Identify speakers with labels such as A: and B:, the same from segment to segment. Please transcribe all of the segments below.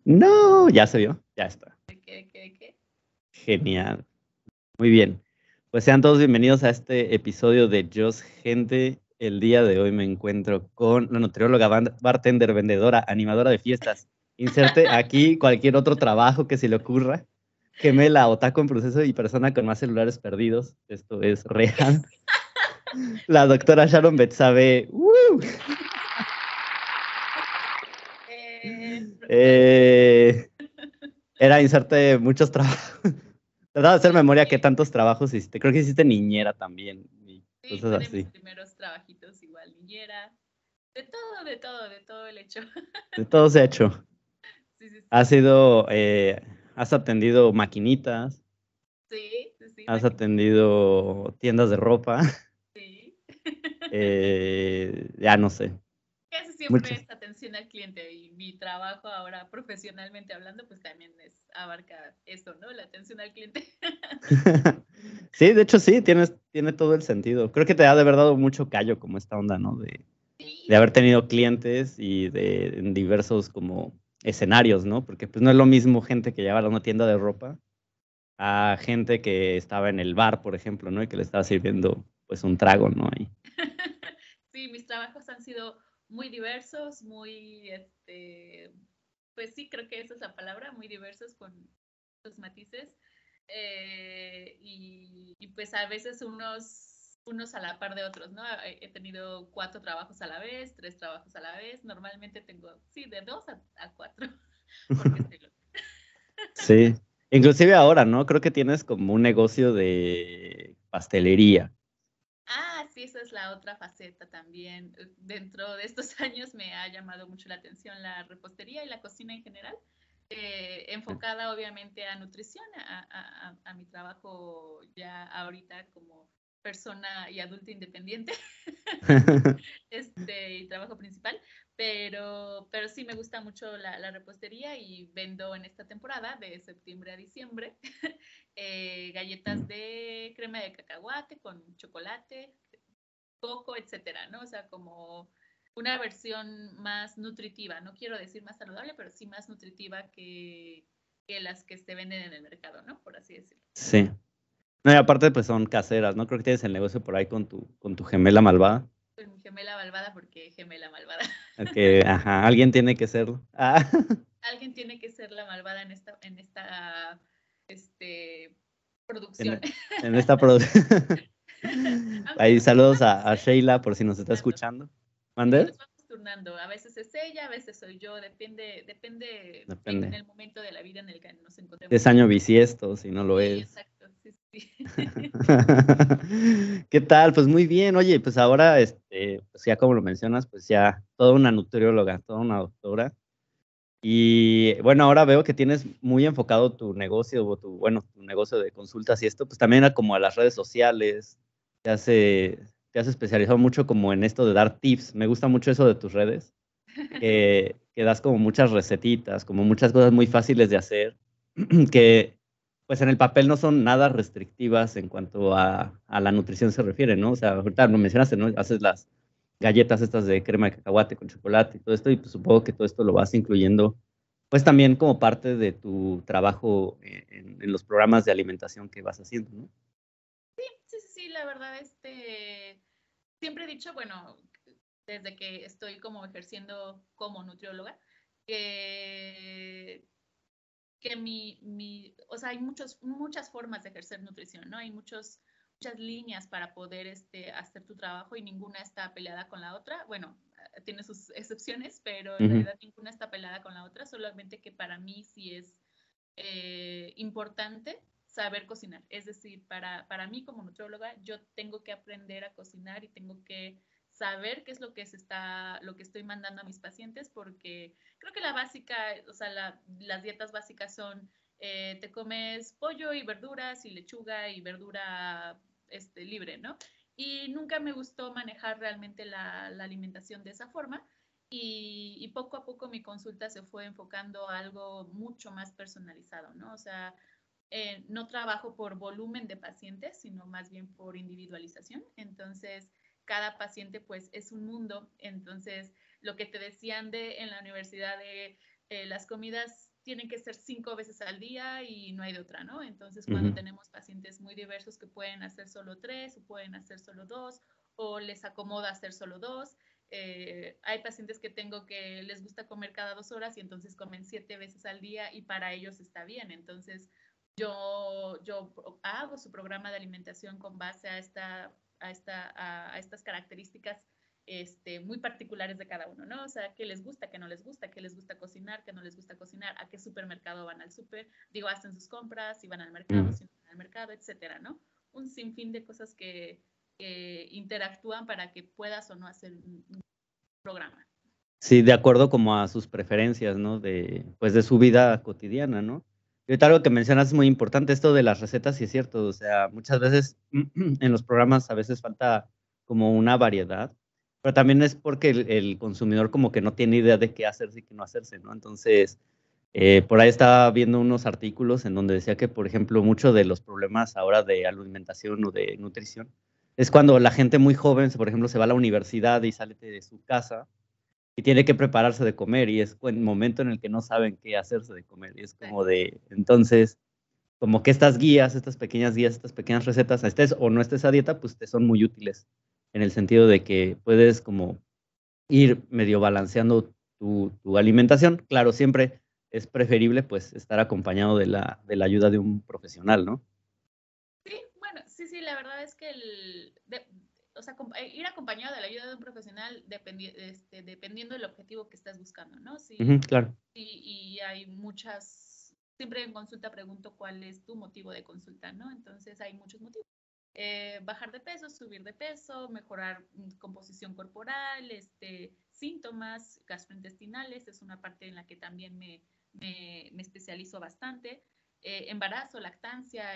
A: No, ya se vio, ya está.
B: ¿Qué?
A: Genial. Muy bien. Pues sean todos bienvenidos a este episodio de Just Gente. El día de hoy me encuentro con la nutrióloga, bartender, vendedora, animadora de fiestas. Inserte aquí cualquier otro trabajo que se le ocurra. Gemela, otaku en proceso y persona con más celulares perdidos. Esto es real. La doctora Sharon Betsabe. Era inserte muchos trabajos. Trataba de hacer memoria qué tantos trabajos hiciste. Creo que hiciste niñera también. Y
B: Sí,
A: cosas
B: fue de mis
A: así.
B: primeros trabajitos igual, niñera. De todo el hecho.
A: De todo se ha hecho.
B: Sí.
A: Has atendido maquinitas,
B: Sí,
A: has atendido tiendas de ropa,
B: sí.
A: ya no sé,
B: Casi siempre
A: muchas.
B: es atención al cliente y mi trabajo ahora profesionalmente hablando pues también abarca eso, ¿no? La atención al cliente.
A: Sí, de hecho sí, tiene todo el sentido. Creo que te ha de haber dado mucho callo como esta onda, ¿no? De haber tenido clientes y en diversos como escenarios, ¿no? Porque pues no es lo mismo gente que lleva a una tienda de ropa a gente que estaba en el bar, por ejemplo, ¿no? Y que le estaba sirviendo pues un trago, ¿no? Ahí.
B: Sí, mis trabajos han sido muy diversos, pues sí, creo que esa es la palabra, muy diversos con los matices. Y pues a veces unos a la par de otros, ¿no? He tenido 4 trabajos a la vez, 3 trabajos a la vez. Normalmente tengo, sí, de 2 a 4, porque estoy loca.
A: Sí, inclusive ahora, ¿no? Creo que tienes como un negocio de pastelería.
B: Ah, sí, esa es la otra faceta también. Dentro de estos años me ha llamado mucho la atención la repostería y la cocina en general, enfocada obviamente a nutrición, a mi trabajo ya ahorita como persona y adulta independiente, y trabajo principal, pero sí me gusta mucho la repostería y vendo en esta temporada de septiembre a diciembre galletas de crema de cacahuate con chocolate, coco, etcétera, ¿no? O sea, como una versión más nutritiva, no quiero decir más saludable, pero sí más nutritiva que las que se venden en el mercado, ¿no? Por así decirlo.
A: Sí. No, y aparte, pues son caseras, ¿no? Creo que tienes el negocio por ahí con tu gemela malvada.
B: Con mi gemela malvada, porque gemela malvada.
A: Que, ajá, alguien tiene que serlo. Ah.
B: Alguien tiene que ser la malvada en esta este,
A: En,
B: producción.
A: en esta producción.
B: Aunque
A: Ahí
B: nos
A: saludos
B: turnamos,
A: a Sheila por si nos está
B: turnando.
A: escuchando.
B: Sí,
A: ¿Mande?
B: nos vamos turnando. A veces es ella, a veces soy yo. Depende en
A: Depende.
B: el momento de la vida en el que nos encontremos
A: Es
B: cada
A: año
B: uno.
A: bisiesto, si no lo
B: Sí,
A: es.
B: exacto. Sí.
A: ¿Qué tal? Pues muy bien. Oye, pues ahora, pues ya como lo mencionas, pues ya toda una nutrióloga, toda una doctora. Y bueno, ahora veo que tienes muy enfocado tu negocio, o tu negocio de consultas y esto, pues también a como a las redes sociales. Te has especializado mucho como en esto de dar tips. Me gusta mucho eso de tus redes, que das como muchas recetitas, como muchas cosas muy fáciles de hacer, que pues en el papel no son nada restrictivas en cuanto a la nutrición se refiere, ¿no? O sea, ahorita lo mencionaste, ¿no? Haces las galletas estas de crema de cacahuate con chocolate y todo esto, y pues supongo que todo esto lo vas incluyendo, pues también como parte de tu trabajo en los programas de alimentación que vas haciendo, ¿no?
B: Sí, la verdad, siempre he dicho, bueno, desde que estoy como ejerciendo como nutrióloga, que, o sea, hay muchas formas de ejercer nutrición, ¿no? Hay muchas líneas para poder hacer tu trabajo y ninguna está peleada con la otra. Bueno, tiene sus excepciones, pero en
A: Ujú.
B: realidad ninguna está peleada con la otra, solamente que para mí sí es importante saber cocinar. Es decir, para mí como nutrióloga, yo tengo que aprender a cocinar y tengo que saber qué es lo que estoy mandando a mis pacientes, porque creo que la básica, o sea, las dietas básicas son, te comes pollo y verduras y lechuga y verdura libre, ¿no? Y nunca me gustó manejar realmente la alimentación de esa forma. Y poco a poco mi consulta se fue enfocando a algo mucho más personalizado, ¿no? O sea, no trabajo por volumen de pacientes, sino más bien por individualización. Entonces, cada paciente pues es un mundo. Entonces, lo que te decían en la universidad de las comidas tienen que ser 5 veces al día y no hay de otra, ¿no? Entonces, cuando tenemos pacientes muy diversos que pueden hacer solo 3 o pueden hacer solo 2 o les acomoda hacer solo 2, hay pacientes que tengo que les gusta comer cada 2 horas y entonces comen 7 veces al día y para ellos está bien. Entonces, yo hago su programa de alimentación con base a estas características muy particulares de cada uno, ¿no? O sea, qué les gusta, qué no les gusta, qué les gusta cocinar, qué no les gusta cocinar, a qué supermercado van al súper, digo, hacen sus compras, si van al mercado, si no van al mercado, etcétera, ¿no? Un sinfín de cosas que interactúan para que puedas o no hacer un programa.
A: Sí, de acuerdo como a sus preferencias, ¿no? Pues de su vida cotidiana, ¿no? Y ahorita algo que mencionas es muy importante, esto de las recetas, sí es cierto, o sea, muchas veces en los programas a veces falta como una variedad, pero también es porque el consumidor como que no tiene idea de qué hacerse y qué no hacerse, ¿no? Entonces, por ahí estaba viendo unos artículos en donde decía que, por ejemplo, muchos de los problemas ahora de alimentación o de nutrición es cuando la gente muy joven, por ejemplo, se va a la universidad y sale de su casa y tiene que prepararse de comer y es el momento en el que no saben qué hacerse de comer y es como de, entonces, como que estas guías, estas pequeñas guías, estas pequeñas recetas, estés o no estés a dieta, pues te son muy útiles en el sentido de que puedes como ir medio balanceando tu alimentación. Claro, siempre es preferible pues estar acompañado de la ayuda de un profesional, ¿no?
B: Sí, bueno, sí, la verdad es que o sea, ir acompañado de la ayuda de un profesional dependiendo del objetivo que estás buscando, ¿no? Sí,
A: Claro.
B: y hay siempre en consulta pregunto cuál es tu motivo de consulta, ¿no? Entonces hay muchos motivos. Bajar de peso, subir de peso, mejorar composición corporal, síntomas gastrointestinales, es una parte en la que también me especializo bastante. Embarazo, lactancia,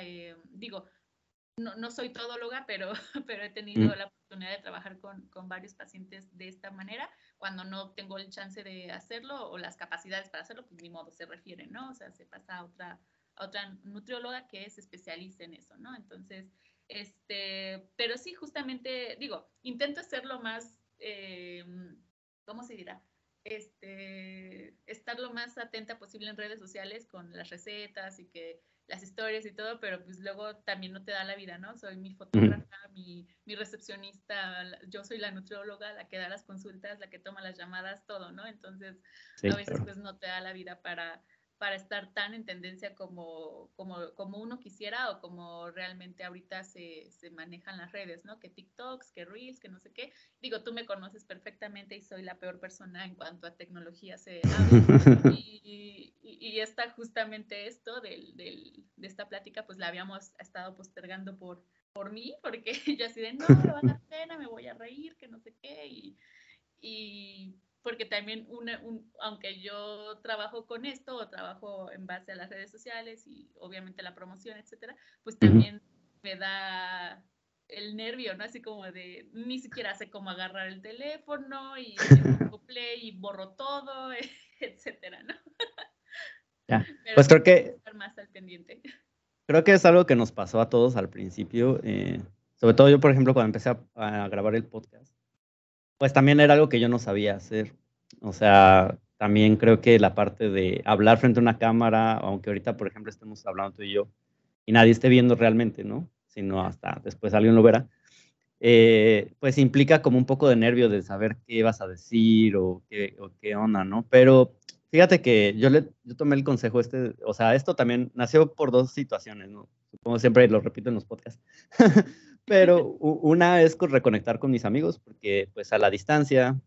B: digo, no soy todóloga, pero he tenido la oportunidad de trabajar con varios pacientes de esta manera. Cuando no tengo el chance de hacerlo o las capacidades para hacerlo, pues ni modo, se refiere, ¿no? O sea, se pasa a otra nutrióloga que se especialice en eso, ¿no? Entonces, pero sí, justamente, digo, intento hacerlo más, ¿cómo se dirá? Estar lo más atenta posible en redes sociales con las recetas y que las historias y todo, pero pues luego también no te da la vida, ¿no? Soy mi fotógrafa, mi recepcionista, yo soy la nutrióloga, la que da las consultas, la que toma las llamadas, todo, ¿no? Entonces,
A: Sí,
B: a veces
A: claro.
B: pues no te da la vida para estar tan en tendencia como uno quisiera o como realmente ahorita se manejan las redes, ¿no? Que TikToks, que Reels, que no sé qué. Digo, tú me conoces perfectamente y soy la peor persona en cuanto a tecnología se habla. Y está justamente esto de esta plática, pues la habíamos estado postergando por mí, porque yo así de, no, me va a dar pena, me voy a reír, que no sé qué, y porque también aunque yo trabajo con esto o trabajo en base a las redes sociales y obviamente la promoción, etcétera, pues también me da el nervio, ¿no? Así como de ni siquiera sé cómo agarrar el teléfono y le pongo play y borro todo, etcétera, ¿no?
A: Ya.
B: Pero
A: Pues
B: sí tengo que estar más al pendiente.
A: creo que es algo que nos pasó a todos al principio, sobre todo yo, por ejemplo, cuando empecé a grabar el podcast, pues también era algo que yo no sabía hacer. O sea, también creo que la parte de hablar frente a una cámara, aunque ahorita, por ejemplo, estemos hablando tú y yo, y nadie esté viendo realmente, ¿no? Sino hasta después alguien lo verá, pues implica como un poco de nervio de saber qué vas a decir o qué onda, ¿no? Pero fíjate que yo tomé el consejo o sea, esto también nació por dos situaciones, ¿no? Supongo siempre lo repito en los podcasts. Pero una es reconectar con mis amigos, porque pues a la distancia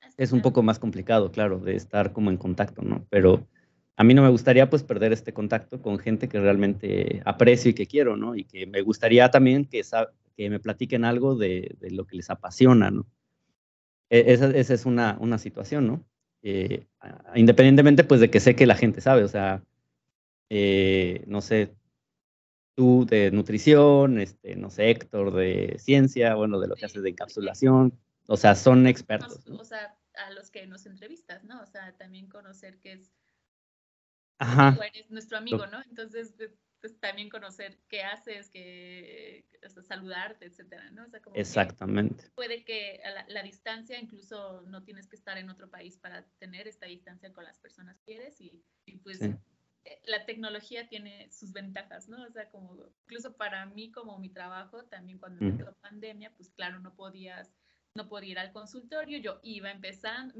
B: Sí,
A: es un
B: claro.
A: poco más complicado, claro, de estar como en contacto, ¿no? Pero a mí no me gustaría pues perder este contacto con gente que realmente aprecio y que quiero, ¿no? Y que me gustaría también que me platiquen algo de lo que les apasiona, ¿no? Esa es una situación, ¿no? Independientemente pues de que sé que la gente sabe, o sea, no sé, tú de nutrición, no sé, Héctor de ciencia, bueno, de lo que
B: Sí,
A: haces de
B: sí, sí.
A: encapsulación, o sea, son expertos, ¿no?
B: O sea, a los que nos entrevistas, ¿no? O sea, también conocer que es, digo,
A: Ajá,
B: eres nuestro amigo, ¿no? Entonces, pues también conocer qué haces, o sea, saludarte, etcétera, ¿no? O sea, como que
A: exactamente.
B: puede que a la distancia, incluso no tienes que estar en otro país para tener esta distancia con las personas que quieres y pues
A: sí.
B: la tecnología tiene sus ventajas, ¿no? O sea, como incluso para mí, como mi trabajo, también cuando empezó pandemia, pues claro, no podía ir al consultorio, yo iba empezando,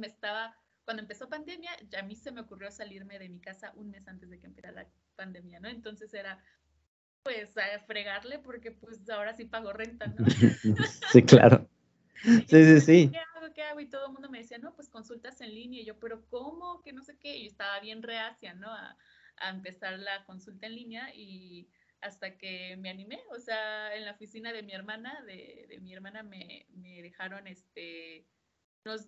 B: cuando empezó pandemia, ya a mí se me ocurrió salirme de mi casa un mes antes de que empezara la pandemia, ¿no? Entonces era, pues, a fregarle porque pues ahora sí pago renta, ¿no?
A: Sí, claro.
B: Y
A: Sí, sí,
B: entonces,
A: sí.
B: ¿qué hago? ¿Qué hago? Y todo el mundo me decía, no, pues consultas en línea. Y yo, ¿pero cómo? Que no sé qué. Y yo estaba bien reacia, ¿no? A empezar la consulta en línea y hasta que me animé. O sea, en la oficina de mi hermana, de mi hermana me dejaron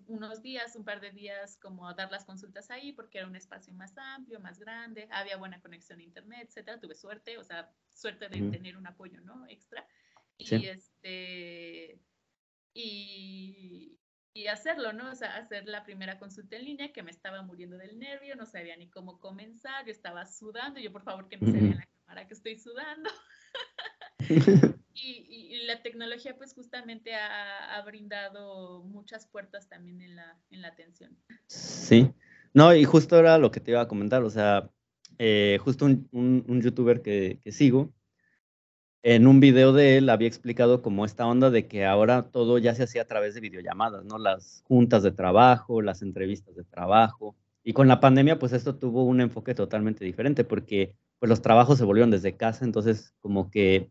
B: unos días, un par de días, como a dar las consultas ahí, porque era un espacio más amplio, más grande, había buena conexión a internet, etcétera. Tuve suerte, o sea, suerte de tener un apoyo, ¿no? Extra. Y
A: Sí.
B: y hacerlo, ¿no? O sea, hacer la primera consulta en línea, que me estaba muriendo del nervio, no sabía ni cómo comenzar, yo estaba sudando, yo por favor que no se vea en la cámara que estoy sudando. Y la tecnología pues justamente ha brindado muchas puertas también en la atención.
A: Sí. No, y justo era lo que te iba a comentar, o sea, justo un youtuber que sigo, en un video de él había explicado como esta onda de que ahora todo ya se hacía a través de videollamadas, ¿no? Las juntas de trabajo, las entrevistas de trabajo. Y con la pandemia, pues esto tuvo un enfoque totalmente diferente porque pues los trabajos se volvieron desde casa, entonces como que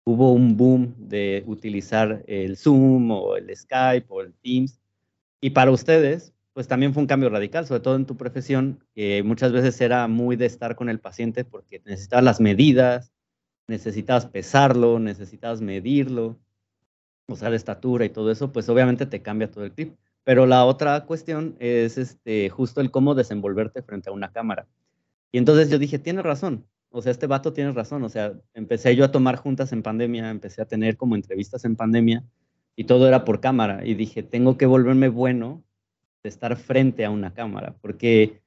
A: hubo un boom de utilizar el Zoom o el Skype o el Teams. Y para ustedes, pues también fue un cambio radical, sobre todo en tu profesión, que muchas veces era muy de estar con el paciente porque necesitabas las medidas, necesitabas pesarlo, necesitabas medirlo, usar estatura y todo eso, pues obviamente te cambia todo el clip. Pero la otra cuestión es justo el cómo desenvolverte frente a una cámara. Y entonces yo dije, tiene razón, o sea, este vato tiene razón, o sea, empecé yo a tomar juntas en pandemia, empecé a tener como entrevistas en pandemia y todo era por cámara y dije, tengo que volverme bueno de estar frente a una cámara, porque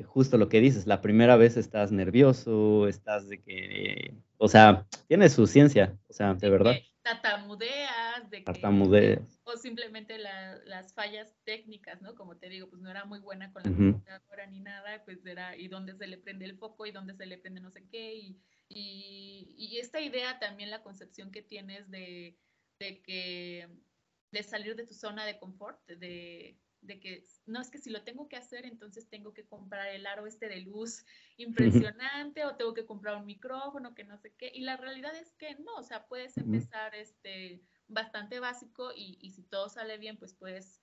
A: justo lo que dices, la primera vez estás nervioso, estás de que, o sea, tiene su ciencia, o sea, de
B: De
A: verdad,
B: que tartamudeas,
A: tartamudez.
B: o simplemente las fallas técnicas, ¿no? Como te digo, pues no era muy buena con la
A: Ujú,
B: computadora ni nada, pues era, y dónde se le prende el foco y dónde se le prende no sé qué, y esta idea también, la concepción que tienes de que, de salir de tu zona de confort, de que no es que si lo tengo que hacer, entonces tengo que comprar el aro de luz impresionante o tengo que comprar un micrófono que no sé qué. Y la realidad es que no, o sea, puedes
A: ujú.
B: empezar bastante básico y si todo sale bien, pues puedes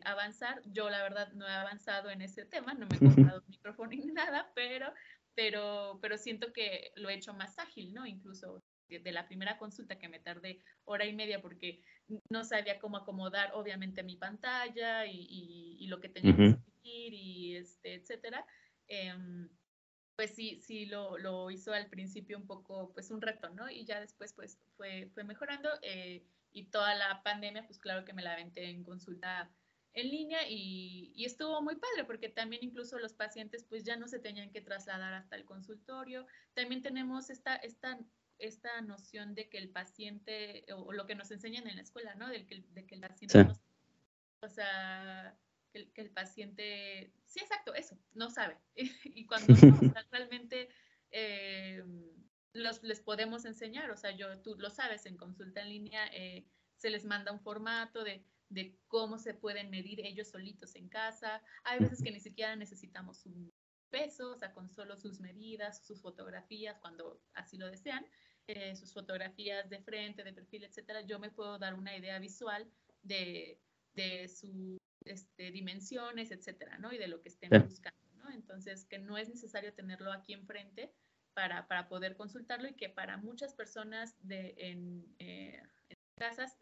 B: avanzar. Yo la verdad no he avanzado en ese tema, no me he comprado un micrófono ni nada, pero siento que lo he hecho más ágil, ¿no? Incluso de la primera consulta que me tardé hora y media porque no sabía cómo acomodar obviamente mi pantalla y lo que tenía que
A: Ujú.
B: escribir y etcétera. Pues sí lo hizo al principio un poco, pues un reto, ¿no? Y ya después pues fue mejorando y toda la pandemia, pues claro que me la aventé en consulta en línea y estuvo muy padre porque también incluso los pacientes pues ya no se tenían que trasladar hasta el consultorio. También tenemos esta noción de que el paciente, o lo que nos enseñan en la escuela, ¿no? De que el
A: Sí,
B: paciente no, o sea, que el paciente, sí, exacto, eso, no sabe. Y cuando no, o sea, realmente eh, les podemos enseñar, o sea, tú lo sabes, en consulta en línea se les manda un formato de cómo se pueden medir ellos solitos en casa. Hay veces que ni siquiera necesitamos un peso, o sea, con solo sus medidas, sus fotografías, cuando así lo desean, sus fotografías de frente, de perfil, etcétera, yo me puedo dar una idea visual de sus dimensiones, etcétera, ¿no? Y de lo que estén
A: sí,
B: buscando, ¿no? Entonces, que no es necesario tenerlo aquí enfrente para poder consultarlo y que para muchas personas en casas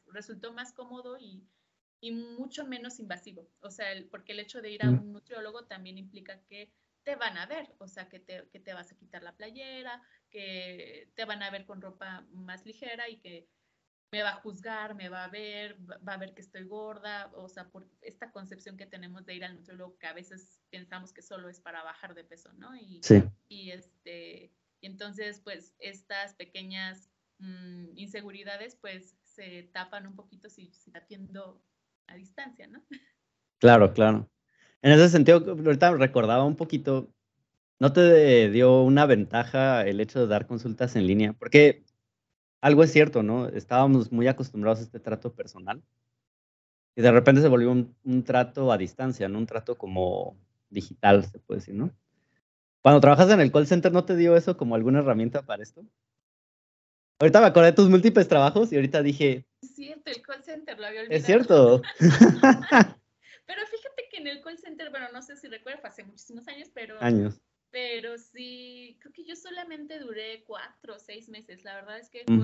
B: resultó más cómodo y mucho menos invasivo. O sea, porque el hecho de ir a
A: mm,
B: un nutriólogo también implica que te van a ver, o sea, que te vas a quitar la playera, que te van a ver con ropa más ligera y que me va a juzgar, me va a ver, va a ver que estoy gorda, o sea, por esta concepción que tenemos de ir al nutriólogo que a veces pensamos que solo es para bajar de peso, ¿no?
A: sí.
B: Y, y entonces, pues, estas pequeñas inseguridades, pues, se tapan un poquito si atiendo a distancia, ¿no?
A: Claro, claro. En ese sentido, ahorita recordaba un poquito, ¿no te dio una ventaja el hecho de dar consultas en línea? Porque algo es cierto, ¿no? Estábamos muy acostumbrados a este trato personal y de repente se volvió un trato a distancia, ¿no? Un trato como digital, se puede decir, ¿no? Cuando trabajas en el call center, ¿no te dio eso como alguna herramienta para esto? Ahorita me acordé de tus múltiples trabajos y ahorita dije,
B: Es cierto, el call center, lo había
A: es
B: olvidado.
A: cierto.
B: Pero fíjate que en el call center, bueno, no sé si recuerdas, hace muchísimos años,
A: Años.
B: pero sí, creo que yo solamente duré 4 o 6 meses. La verdad es que
A: Ujú.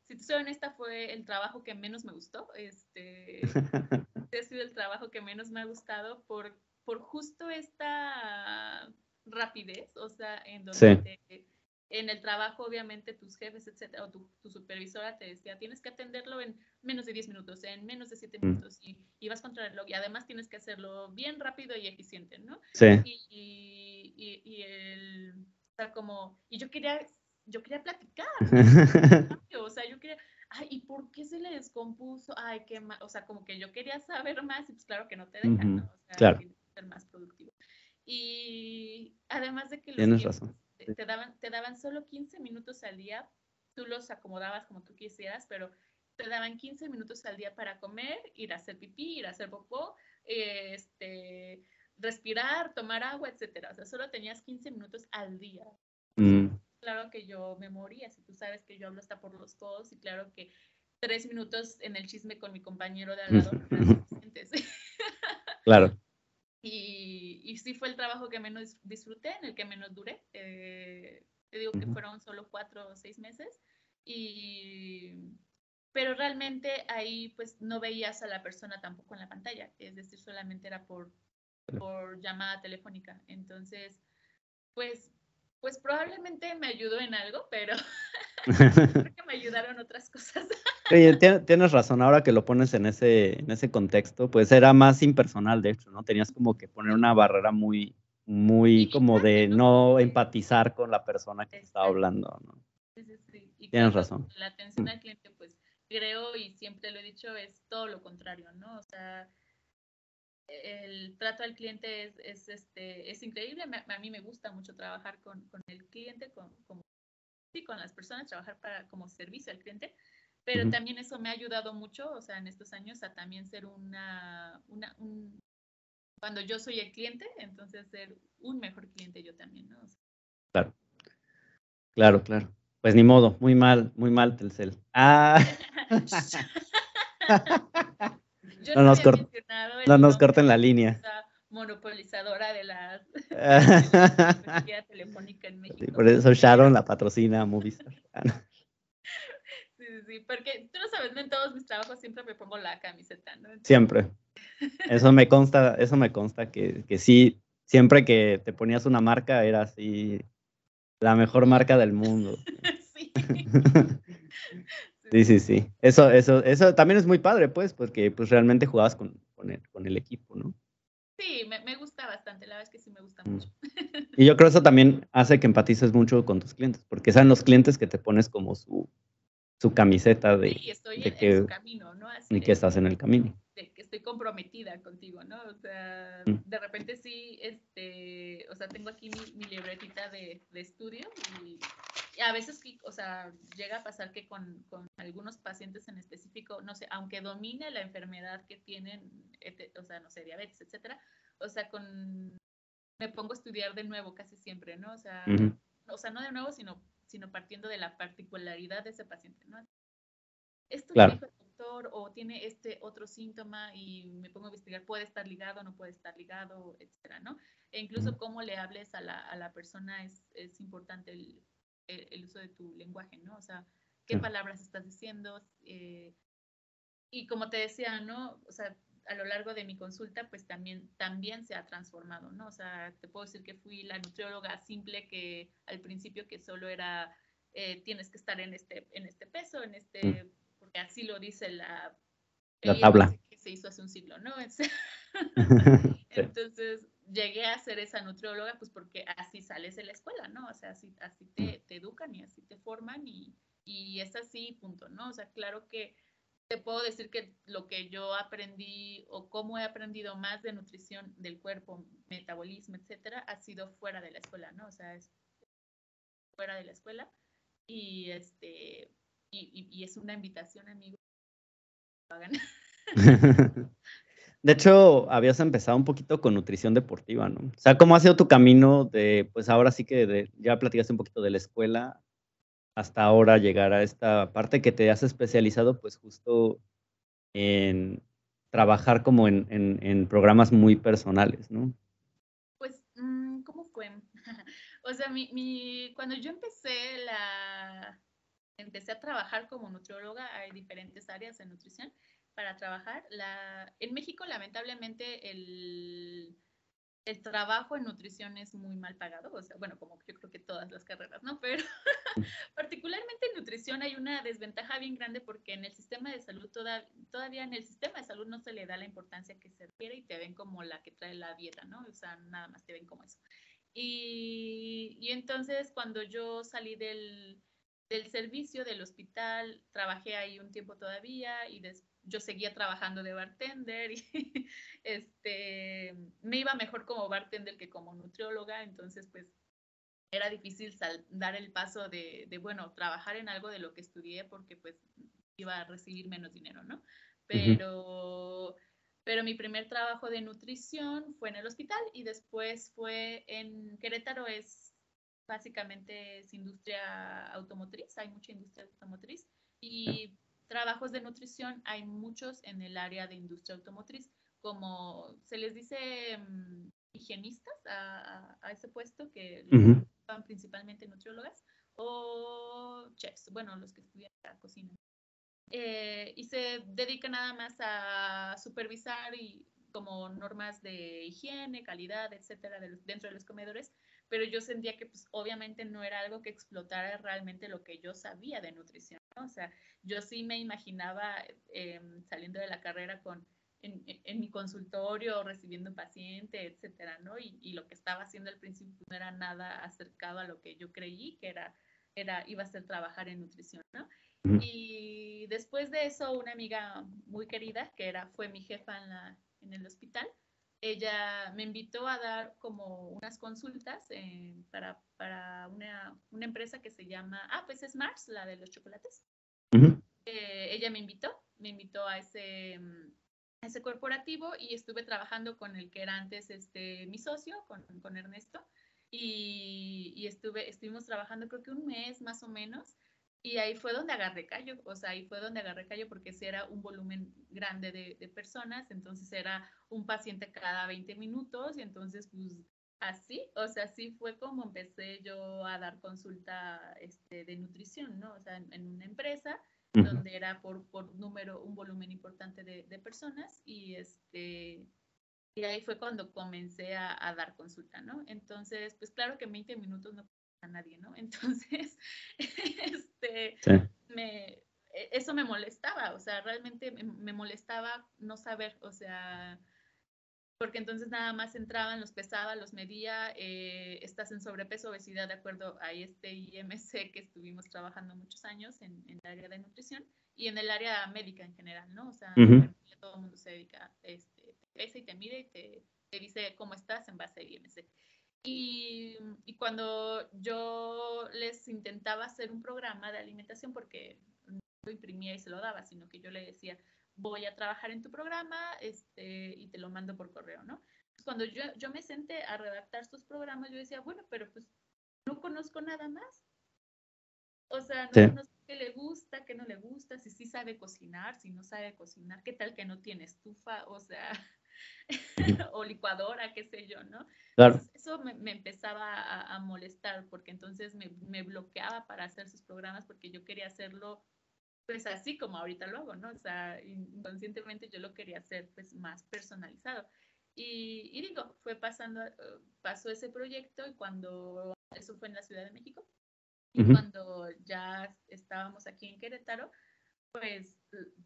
B: si te soy honesta, fue el trabajo que menos me gustó. Ha sido el trabajo que menos me ha gustado por justo esta rapidez, o sea, en donde
A: Sí.
B: en el trabajo, obviamente, tus jefes, etcétera, o tu supervisora te decía, tienes que atenderlo en menos de 10 minutos, en menos de 7
A: Mm.
B: minutos, y vas contra el reloj, y además tienes que hacerlo bien rápido y eficiente, ¿no?
A: Sí.
B: O sea, y yo quería platicar, yo quería cambio, o sea, yo quería, ay, ¿y por qué se le descompuso? Ay, qué mal, o sea, como que yo quería saber más y pues claro que no te dejan, ¿no?
A: Ujú.
B: O sea,
A: Claro,
B: tienes que ser más productivo. Y además de que los
A: tienes
B: clientes
A: razón. Sí.
B: te daban solo 15 minutos al día, tú los acomodabas como tú quisieras, pero te daban 15 minutos al día para comer, ir a hacer pipí, ir a hacer popó, respirar, tomar agua, etcétera. O sea, solo tenías 15 minutos al día.
A: Mm.
B: Claro que yo me moría, si tú sabes que yo hablo hasta por los codos, y claro que 3 minutos en el chisme con mi compañero de al lado no eran suficientes.
A: Claro.
B: Y sí fue el trabajo que menos disfruté, en el que menos duré. Te digo que
A: Ujú.
B: fueron solo 4 o 6 meses. Y, pero realmente ahí pues no veías a la persona tampoco en la pantalla, es decir, solamente era por llamada telefónica. Entonces, pues, pues probablemente me ayudó en algo, pero creo que me ayudaron otras cosas.
A: Oye, tienes razón, ahora que lo pones en ese contexto, pues era más impersonal, de hecho, ¿no? Tenías como que poner
B: Sí,
A: una barrera muy
B: y
A: muy
B: bien
A: como
B: grande,
A: de
B: ¿no?
A: no
B: Porque,
A: empatizar con la persona que te estaba
B: exacto.
A: hablando, ¿no?
B: Sí, sí, sí. Y
A: Tienes
B: claro,
A: razón.
B: la atención al cliente, pues creo y siempre lo he dicho, es todo lo contrario, ¿no? O sea, el trato al cliente es increíble. A mí me gusta mucho trabajar con el cliente, sí, con las personas, trabajar como servicio al cliente, pero
A: Ujú.
B: también eso me ha ayudado mucho, o sea, en estos años a también ser cuando yo soy el cliente, entonces ser un mejor cliente yo también, ¿no? O sea,
A: Claro, claro, claro. Pues ni modo, muy mal, Telcel. Ah.
B: yo
A: No
B: no
A: nos
B: había
A: cor
B: mencionado
A: no
B: el
A: nos
B: nombre
A: corten
B: de
A: la
B: la
A: línea.
B: empresa monopolizadora de la tecnología telefónica en
A: Sí,
B: México,
A: por eso
B: pero
A: Sharon la patrocina a Movistar. Ah, no.
B: sí, sí, sí, porque tú lo sabes, ¿no? En todos mis trabajos siempre me pongo la camiseta, ¿no? Entonces,
A: Siempre. Eso me consta que sí, siempre que te ponías una marca era así la mejor marca del mundo.
B: sí, sí,
A: Sí, sí,
B: sí,
A: sí. Eso también es muy padre, pues, porque pues realmente jugabas con el equipo, ¿no?
B: sí, me gusta bastante, la verdad es que sí me gusta
A: Mm.
B: mucho.
A: Y yo creo que eso también hace que empatices mucho con tus clientes, porque sean los clientes que te pones como su camiseta
B: Sí, estoy
A: de
B: en su
A: que,
B: camino, ¿no?
A: y
B: Así
A: que estás en el camino.
B: de que estoy comprometida contigo, ¿no? O sea,
A: Mm.
B: de repente sí, o sea, tengo aquí mi libretita de estudio, y a veces, o sea, llega a pasar que con algunos pacientes en específico, no sé, aunque domine la enfermedad que tienen, o sea, no sé, diabetes, etcétera, o sea, me pongo a estudiar de nuevo casi siempre, ¿no?
A: Ujú.
B: O sea, no de nuevo, sino partiendo de la particularidad de ese paciente, ¿no? Esto le
A: Claro.
B: dijo el doctor o tiene este otro síntoma, y me pongo a investigar, puede estar ligado, no puede estar ligado, etcétera, ¿no? E
A: Ujú.
B: incluso cómo le hables a la persona es importante el uso de tu lenguaje, ¿no? O sea, qué
A: Sí.
B: palabras estás diciendo. Y como te decía, ¿no? O sea, a lo largo de mi consulta, pues también se ha transformado, ¿no? O sea, te puedo decir que fui la nutrióloga simple que al principio que solo era, tienes que estar en este peso,
A: Mm.
B: porque así lo dice
A: La
B: el
A: tabla.
B: índice que se hizo hace un siglo, ¿no?
A: Sí.
B: Entonces llegué a ser esa nutrióloga, pues porque así sales de la escuela, ¿no? O sea, así
A: Mm.
B: te educan y así te forman, y es así, punto, ¿no? O sea, claro que te puedo decir que lo que yo aprendí o cómo he aprendido más de nutrición del cuerpo, metabolismo, etcétera, ha sido fuera de la escuela, ¿no? O sea, es fuera de la escuela y y es una invitación, amigos, que lo hagan.
A: De hecho, habías empezado un poquito con nutrición deportiva, ¿no? O sea, ¿cómo ha sido tu camino de, pues ahora sí que ya platicaste un poquito de la escuela hasta ahora llegar a esta parte que te has especializado, pues justo en trabajar como en programas muy personales, ¿no?
B: Pues, ¿cómo fue? O sea, cuando yo empecé a trabajar como nutrióloga, hay diferentes áreas en nutrición para trabajar. En México, lamentablemente, el trabajo en nutrición es muy mal pagado, o sea, bueno, como yo creo que todas las carreras, ¿no? Pero particularmente en nutrición hay una desventaja bien grande porque en el sistema de salud, todavía en el sistema de salud no se le da la importancia que se requiere y te ven como la que trae la dieta, ¿no? O sea, nada más te ven como eso. Y entonces cuando yo salí del servicio del hospital, trabajé ahí un tiempo todavía y yo seguía trabajando de bartender y me iba mejor como bartender que como nutrióloga, entonces pues era difícil dar el paso bueno, trabajar en algo de lo que estudié porque pues iba a recibir menos dinero, ¿no?
A: Ujú.
B: Pero mi primer trabajo de nutrición fue en el hospital y después fue en Querétaro, básicamente es industria automotriz, hay mucha industria automotriz y trabajos de nutrición hay muchos en el área de industria automotriz, como se les dice higienistas a ese puesto que
A: Ujú.
B: van principalmente nutriólogas o chefs, bueno, los que estudian la cocina. Y se dedica nada más a supervisar y como normas de higiene, calidad, etcétera, dentro de los comedores, pero yo sentía que pues obviamente no era algo que explotara realmente lo que yo sabía de nutrición, ¿no? O sea, yo sí me imaginaba saliendo de la carrera en mi consultorio, recibiendo paciente, etcétera, ¿no? Y lo que estaba haciendo al principio no era nada acercado a lo que yo creí que iba a ser trabajar en nutrición, ¿no?
A: Ujú.
B: Y después de eso, una amiga muy querida, fue mi jefa en el hospital, ella me invitó a dar como unas consultas para una empresa que se llama, pues es Mars, la de los chocolates.
A: Ujú.
B: Ella me invitó a ese corporativo y estuve trabajando con el que era antes mi socio, con Ernesto, y estuvimos trabajando creo que un mes más o menos, y ahí fue donde agarré callo, o sea, ahí fue donde agarré callo porque ese era un volumen grande de personas, entonces era un paciente cada 20 minutos, y entonces pues así, o sea, así fue como empecé yo a dar consulta de nutrición, ¿no? O sea, en una empresa
A: Ujú.
B: donde era por número, un volumen importante de personas y ahí fue cuando comencé a dar consulta, ¿no? Entonces, pues claro que en 20 minutos no a nadie, ¿no? Entonces, este,
A: Sí.
B: eso me molestaba, o sea, realmente me molestaba no saber, o sea, porque entonces nada más entraban, los pesaba, los medía, estás en sobrepeso, obesidad, de acuerdo a IMC que estuvimos trabajando muchos años en el área de nutrición y en el área médica en general, ¿no? O sea, en
A: Ujú.
B: enfermería todo el mundo se dedica, te pesa y te mide y te dice cómo estás en base a IMC. Y cuando yo les intentaba hacer un programa de alimentación, porque no lo imprimía y se lo daba, sino que yo le decía, voy a trabajar en tu programa y te lo mando por correo, ¿no? Entonces, cuando yo me senté a redactar sus programas, yo decía, bueno, pero pues no conozco nada más. O sea, no
A: Sí.
B: conozco qué le gusta, qué no le gusta, si sí sabe cocinar, si no sabe cocinar, qué tal que no tiene estufa, o sea,
A: Ujú.
B: o licuadora, qué sé yo, ¿no?
A: Claro.
B: Entonces, eso me empezaba a molestar porque entonces me bloqueaba para hacer sus programas porque yo quería hacerlo pues así como ahorita lo hago, ¿no? O sea, inconscientemente yo lo quería hacer pues más personalizado. Y digo, pasó ese proyecto y eso fue en la Ciudad de México, y
A: Ujú.
B: cuando ya estábamos aquí en Querétaro, pues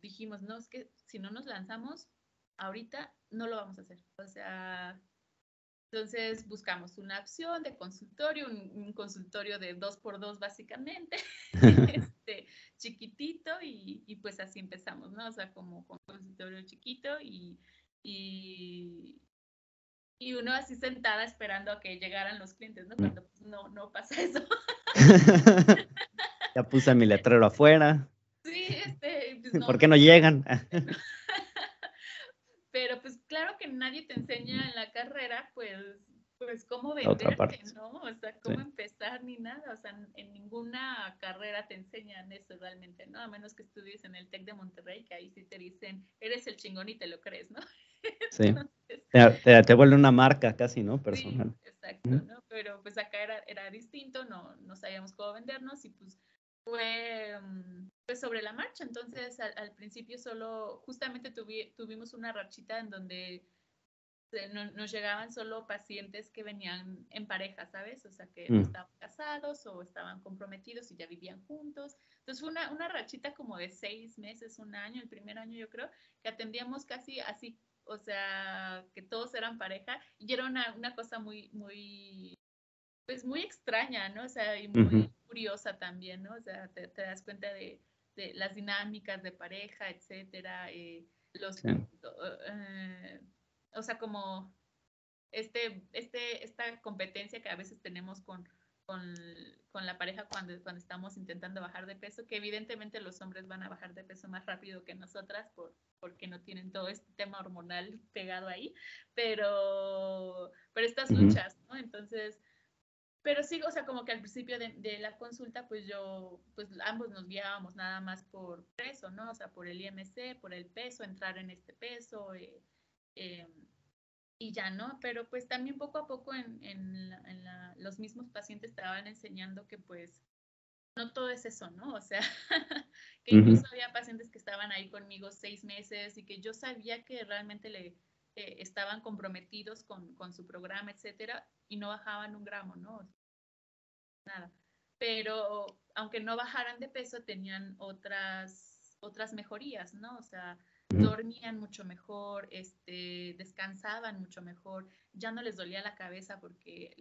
B: dijimos, no, es que si no nos lanzamos ahorita, no lo vamos a hacer. O sea, Entonces buscamos una opción de consultorio, un consultorio de 2x2 básicamente, chiquitito y pues así empezamos, ¿no? O sea, como con un consultorio chiquito y uno así sentada esperando a que llegaran los clientes, ¿no? Cuando pues, no pasa eso.
A: Ya puse mi letrero afuera.
B: Sí, pues no,
A: ¿Por qué no llegan?
B: Pero pues claro que nadie te enseña en la carrera, pues cómo
A: La otra
B: venderte,
A: parte.
B: ¿no? O sea, cómo
A: Sí.
B: empezar ni nada. O sea, en ninguna carrera te enseñan eso realmente, ¿no? A menos que estudies en el TEC de Monterrey, que ahí sí te dicen, eres el chingón y te lo crees, ¿no?
A: Sí.
B: Entonces,
A: Te vuelve una marca casi, ¿no?
B: sí,
A: Personal.
B: exacto, ¿no? Pero pues acá era distinto, no sabíamos cómo vendernos y pues fue pues sobre la marcha. Entonces al principio solo, justamente tuvimos una rachita en donde nos llegaban solo pacientes que venían en pareja, ¿sabes? O sea, que no estaban casados o estaban comprometidos y ya vivían juntos. Entonces fue una rachita como de 6 meses, un año, el primer año yo creo, que atendíamos casi así, o sea, que todos eran pareja y era una cosa pues muy extraña, ¿no? O sea, y muy curiosa también, ¿no? O sea, te das cuenta de las dinámicas de pareja, etcétera,
A: Sí.
B: o sea, como esta competencia que a veces tenemos con, con la pareja cuando estamos intentando bajar de peso, que evidentemente los hombres van a bajar de peso más rápido que nosotras porque no tienen todo este tema hormonal pegado ahí, pero estas luchas, ¿no? Entonces, pero sí, o sea, como que al principio de la consulta, pues pues ambos nos guiábamos nada más por peso, ¿no? O sea, por el IMC, por el peso, entrar en este peso, eh, y ya, ¿no? Pero pues también poco a poco los mismos pacientes te van enseñando que pues no todo es eso, ¿no? O sea, que incluso había pacientes que estaban ahí conmigo 6 meses y que yo sabía que realmente estaban comprometidos con su programa, etcétera, y no bajaban un gramo, ¿no? Nada. Pero aunque no bajaran de peso, tenían otras mejorías, ¿no? O sea, dormían mucho mejor, descansaban mucho mejor, ya no les dolía la cabeza porque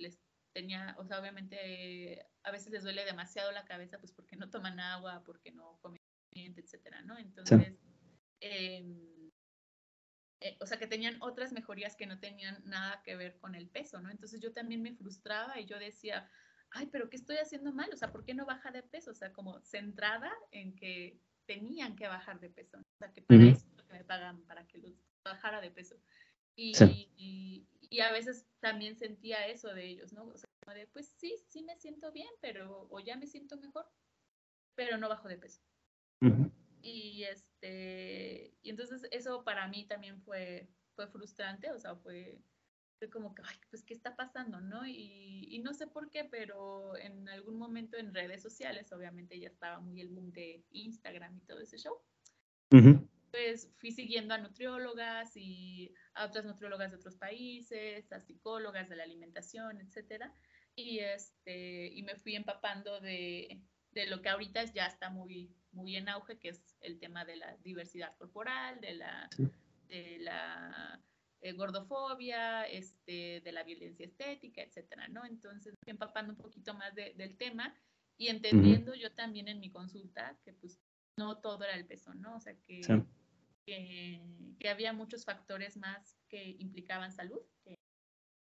B: o sea, obviamente a veces les duele demasiado la cabeza, pues porque no toman agua, porque no comen, etcétera, ¿no? Entonces, o sea, que tenían otras mejorías que no tenían nada que ver con el peso, ¿no? Entonces yo también me frustraba y yo decía, ay, pero ¿qué estoy haciendo mal? O sea, ¿por qué no baja de peso? O sea, como centrada en que tenían que bajar de peso. O sea, que para eso es lo que me pagan, para que los bajara de peso. Y a veces también sentía eso de ellos, ¿no? O sea, como de, pues sí me siento bien, o ya me siento mejor, pero no bajo de peso. Y y entonces eso para mí también fue frustrante, o sea, fue como que, ay, pues, ¿qué está pasando, no? Y no sé por qué, pero en algún momento en redes sociales, obviamente ya estaba muy el boom de Instagram y todo ese show, pues fui siguiendo a nutriólogas y a otras nutriólogas de otros países, a psicólogas de la alimentación, etcétera, y me fui empapando de lo que ahorita ya está muy en auge, que es el tema de la diversidad corporal, de la gordofobia, de la violencia estética, etcétera, ¿no? Entonces, fui empapando un poquito más del tema y entendiendo yo también en mi consulta que pues no todo era el peso, ¿no? O sea, que había muchos factores más que implicaban salud,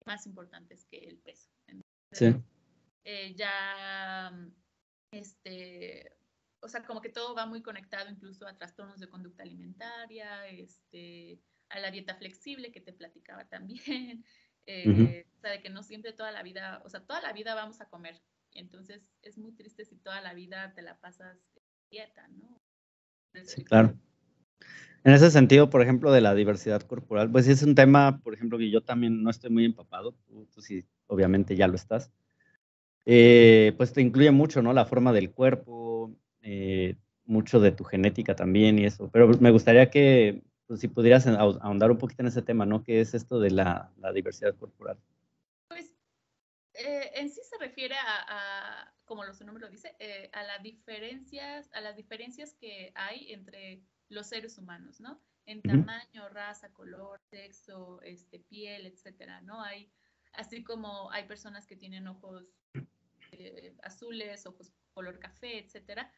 B: más importantes que el peso. Entonces, ya, o sea, como que todo va muy conectado incluso a trastornos de conducta alimentaria, a la dieta flexible que te platicaba también, o sea, de que no siempre toda la vida, o sea, toda la vida vamos a comer. Entonces, es muy triste si toda la vida te la pasas en dieta, ¿no?
A: Sí, claro. En ese sentido, por ejemplo, de la diversidad corporal, pues sí es un tema, por ejemplo, que yo también no estoy muy empapado, tú sí, obviamente ya lo estás. Pues te incluye mucho, ¿no? La forma del cuerpo, mucho de tu genética también y eso. Pero me gustaría que, pues, si pudieras ahondar un poquito en ese tema, ¿no? ¿Qué es esto de la diversidad corporal?
B: Pues en sí se refiere como su nombre lo dice, a las diferencias que hay entre los seres humanos, ¿no? En tamaño, raza, color, sexo, piel, etcétera, ¿no? Hay así como hay personas que tienen ojos azules, ojos color café, etcétera,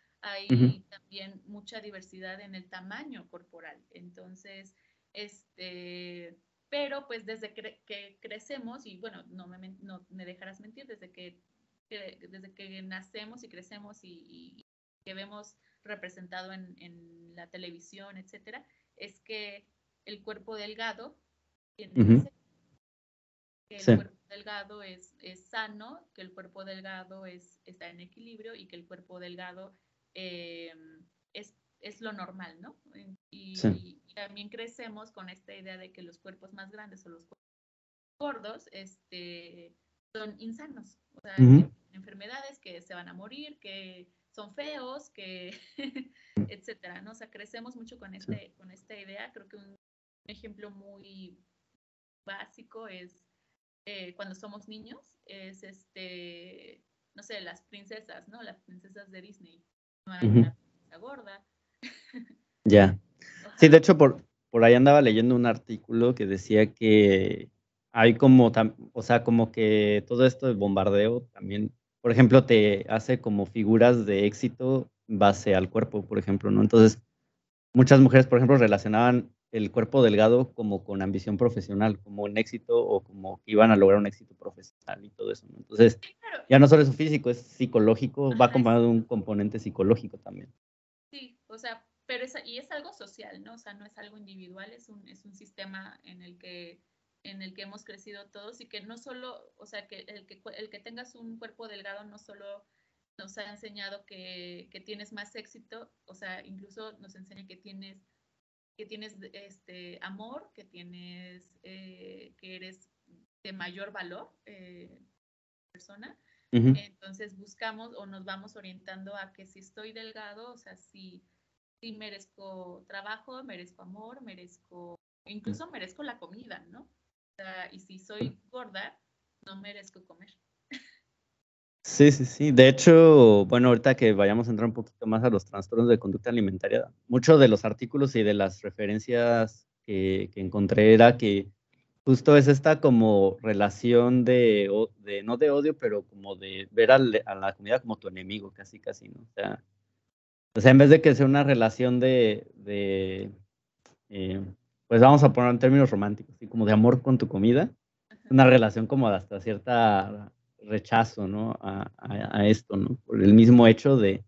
A: Ujú,
B: hay también mucha diversidad en el tamaño corporal. Entonces, pero pues desde que crecemos, y bueno, no me dejarás mentir, desde que nacemos y crecemos y que vemos representado en la televisión, etcétera, es que el cuerpo delgado tiene más
A: ujú,
B: sexo, que el
A: sí,
B: cuerpo delgado es sano, que el cuerpo delgado está en equilibrio y que el cuerpo delgado eh, es lo normal, ¿no?
A: sí.
B: Y también crecemos con esta idea de que los cuerpos más grandes o los cuerpos gordos son insanos, o sea, que
A: Ujú,
B: tienen enfermedades, que se van a morir, que son feos, que etcétera, ¿no? O sea, crecemos mucho
A: sí.
B: con esta idea. Creo que un ejemplo muy básico es cuando somos niños, es no sé, las princesas, ¿no? Las princesas de Disney. No hay
A: Ujú,
B: una princesa gorda.
A: ya. Sí, de
B: Ajá.
A: hecho, por ahí andaba leyendo un artículo que decía que hay como, o sea, como que todo esto de bombardeo también, por ejemplo, te hace como figuras de éxito base al cuerpo, por ejemplo, ¿no? Entonces, muchas mujeres, por ejemplo, relacionaban el cuerpo delgado como con ambición profesional, como un éxito o como que iban a lograr un éxito profesional y todo eso, ¿no? Entonces,
B: Sí, claro.
A: ya no solo es su físico, es psicológico, va
B: Ajá,
A: acompañado de un componente psicológico también.
B: sí, o sea, pero y es algo social, ¿no? O sea, no es algo individual, es un sistema en el que hemos crecido todos y que no solo, o sea, que el que tengas un cuerpo delgado no solo nos ha enseñado que tienes más éxito, o sea, incluso nos enseña que tienes amor, que eres de mayor valor persona.
A: Ujú,
B: Entonces buscamos o nos vamos orientando a que si estoy delgado, o sea, si merezco trabajo, merezco amor, incluso merezco la comida, ¿no? O sea, y si soy gorda, no merezco comer.
A: sí, sí, sí. De hecho, bueno, ahorita que vayamos a entrar un poquito más a los trastornos de conducta alimentaria, muchos de los artículos y de las referencias que encontré era que justo es esta como relación de no de odio, pero como de ver a la comida como tu enemigo, casi, casi, ¿no? O sea, en vez de que sea una relación eh, pues vamos a poner en términos románticos, así como de amor con tu comida, una relación como de hasta cierta rechazo, ¿no? A esto, ¿no? Por el mismo hecho de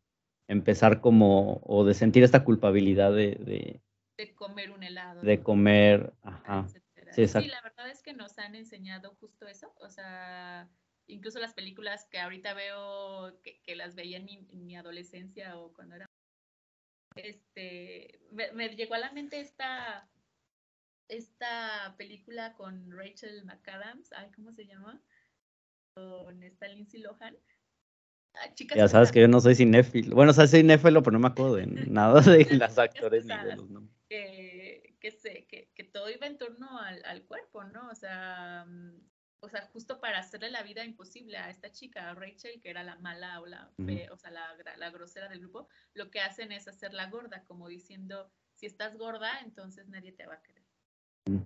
A: empezar como, o de sentir esta culpabilidad
B: De comer un helado, de
A: de
B: comer
A: comer,
B: una,
A: ajá.
B: etcétera.
A: Sí,
B: Sí,
A: exacto.
B: la verdad es que nos han enseñado justo eso, o sea, incluso las películas que ahorita veo, que las veía en mi adolescencia o cuando era, me llegó a la mente esta película con Rachel McAdams, ay, ¿cómo se llama? Con esta Lindsay Lohan. Ah, Chicas
A: Ya sabes que yo
B: pesadas.
A: no soy cinéfilo. Bueno, o sea, soy cinéfilo, pero no me acuerdo de nada de las
B: Chicas
A: actores ni de
B: pesadas.
A: los nombres.
B: Que todo iba en torno al cuerpo, ¿no? O sea, justo para hacerle la vida imposible a esta chica, a Rachel, que era la mala o
A: Ujú,
B: o sea, la grosera del grupo, lo que hacen es hacerla gorda, como diciendo, si estás gorda, entonces nadie te va a querer.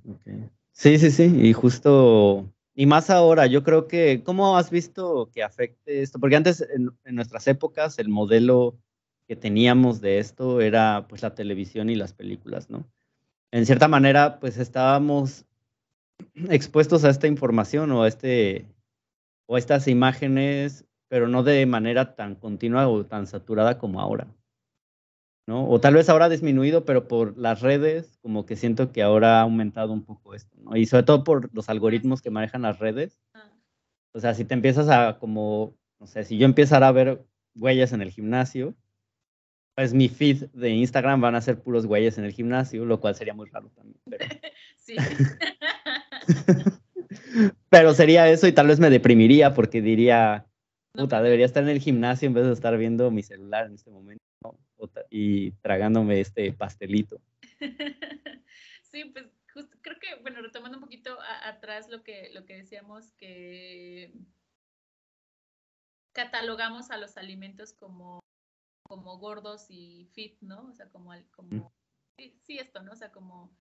A: okey. Sí, sí, sí, y justo y más ahora, yo creo que, ¿cómo has visto que afecte esto? Porque antes, en nuestras épocas, el modelo que teníamos de esto era, pues, la televisión y las películas, ¿no? En cierta manera, pues, estábamos expuestos a esta información o a estas imágenes, pero no de manera tan continua o tan saturada como ahora. ¿No? O tal vez ahora ha disminuido, pero por las redes, como que siento que ahora ha aumentado un poco esto, ¿no? Y sobre todo por los
B: Ah,
A: algoritmos que
B: sí.
A: manejan las redes.
B: Ah,
A: O sea, si te empiezas a como, no sé, si yo empezara a ver güeyes en el gimnasio, pues mi feed de Instagram van a ser puros güeyes en el gimnasio, lo cual sería muy raro también, pero
B: sí.
A: pero sería eso y tal vez me deprimiría porque diría:
B: No,
A: "Puta,
B: pues no.
A: debería estar en el gimnasio en vez de estar viendo mi celular en este momento, ¿no? Y tragándome este pastelito".
B: Sí, pues justo, creo que, bueno, retomando un poquito atrás lo que decíamos, que catalogamos a los alimentos como gordos y fit, ¿no? O sea,
A: Mm,
B: sí, sí, esto, ¿no? O sea, como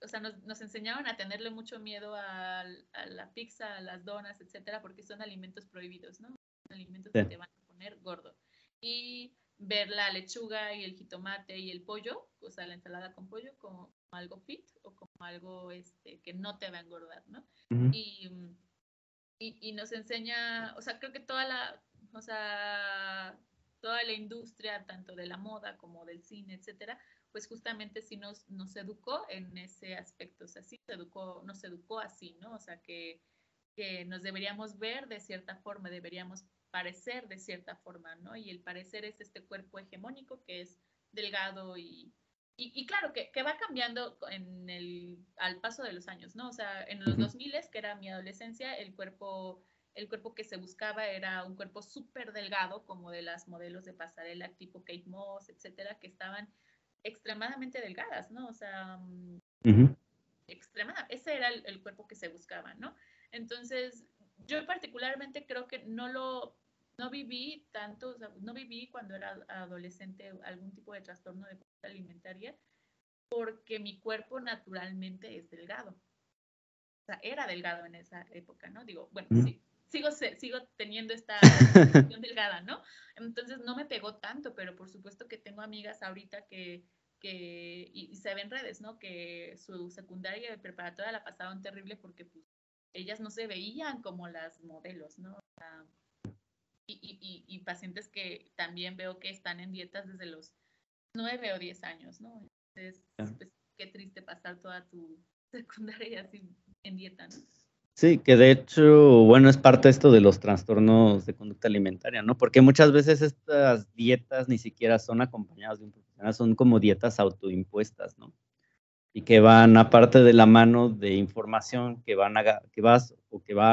B: o sea, nos enseñaban a tenerle mucho miedo a la pizza, a las donas, etcétera, porque son alimentos prohibidos, ¿no? Son alimentos que
A: Sí.
B: te van a poner gordo. Y ver la lechuga y el jitomate y el pollo, o sea, la ensalada con pollo, como algo fit o como algo que no te va a engordar, ¿no?
A: Ujú.
B: Y nos enseña, o sea, creo que o sea, toda la industria, tanto de la moda como del cine, etcétera, pues justamente sí nos educó en ese aspecto, o sea, sí nos educó así, ¿no? O sea, que nos deberíamos ver de cierta forma, deberíamos parecer de cierta forma, ¿no? Y el parecer es este cuerpo hegemónico que es delgado y claro, que va cambiando al paso de los años, ¿no? O sea, en los 2000, que era mi adolescencia, el cuerpo que se buscaba era un cuerpo súper delgado, como de las modelos de pasarela tipo Kate Moss, etcétera, que estaban extremadamente delgadas, ¿no? O sea,
A: Ujú.
B: ese era el cuerpo que se buscaba, ¿no? Entonces, yo particularmente creo que no viví tanto, o sea, no viví cuando era adolescente algún tipo de trastorno de conducta alimentaria, porque mi cuerpo naturalmente es delgado. O sea, era delgado en esa época, ¿no? Digo, bueno,
A: Ujú.
B: sí, sigo teniendo esta condición delgada, ¿no? Entonces no me pegó tanto, pero por supuesto que tengo amigas ahorita y se ven redes, ¿no? Que su secundaria y preparatoria la pasaron terrible porque pues ellas no se veían como las modelos, ¿no? O sea, y pacientes que también veo que están en dietas desde los 9 o 10 años, ¿no? Entonces, pues qué triste pasar toda tu secundaria así en dieta, ¿no?
A: Sí, que de hecho, bueno, es parte esto de los trastornos de conducta alimentaria, ¿no? Porque muchas veces estas dietas ni siquiera son acompañadas de un profesional, son como dietas autoimpuestas, ¿no? Y que van aparte de la mano de información que van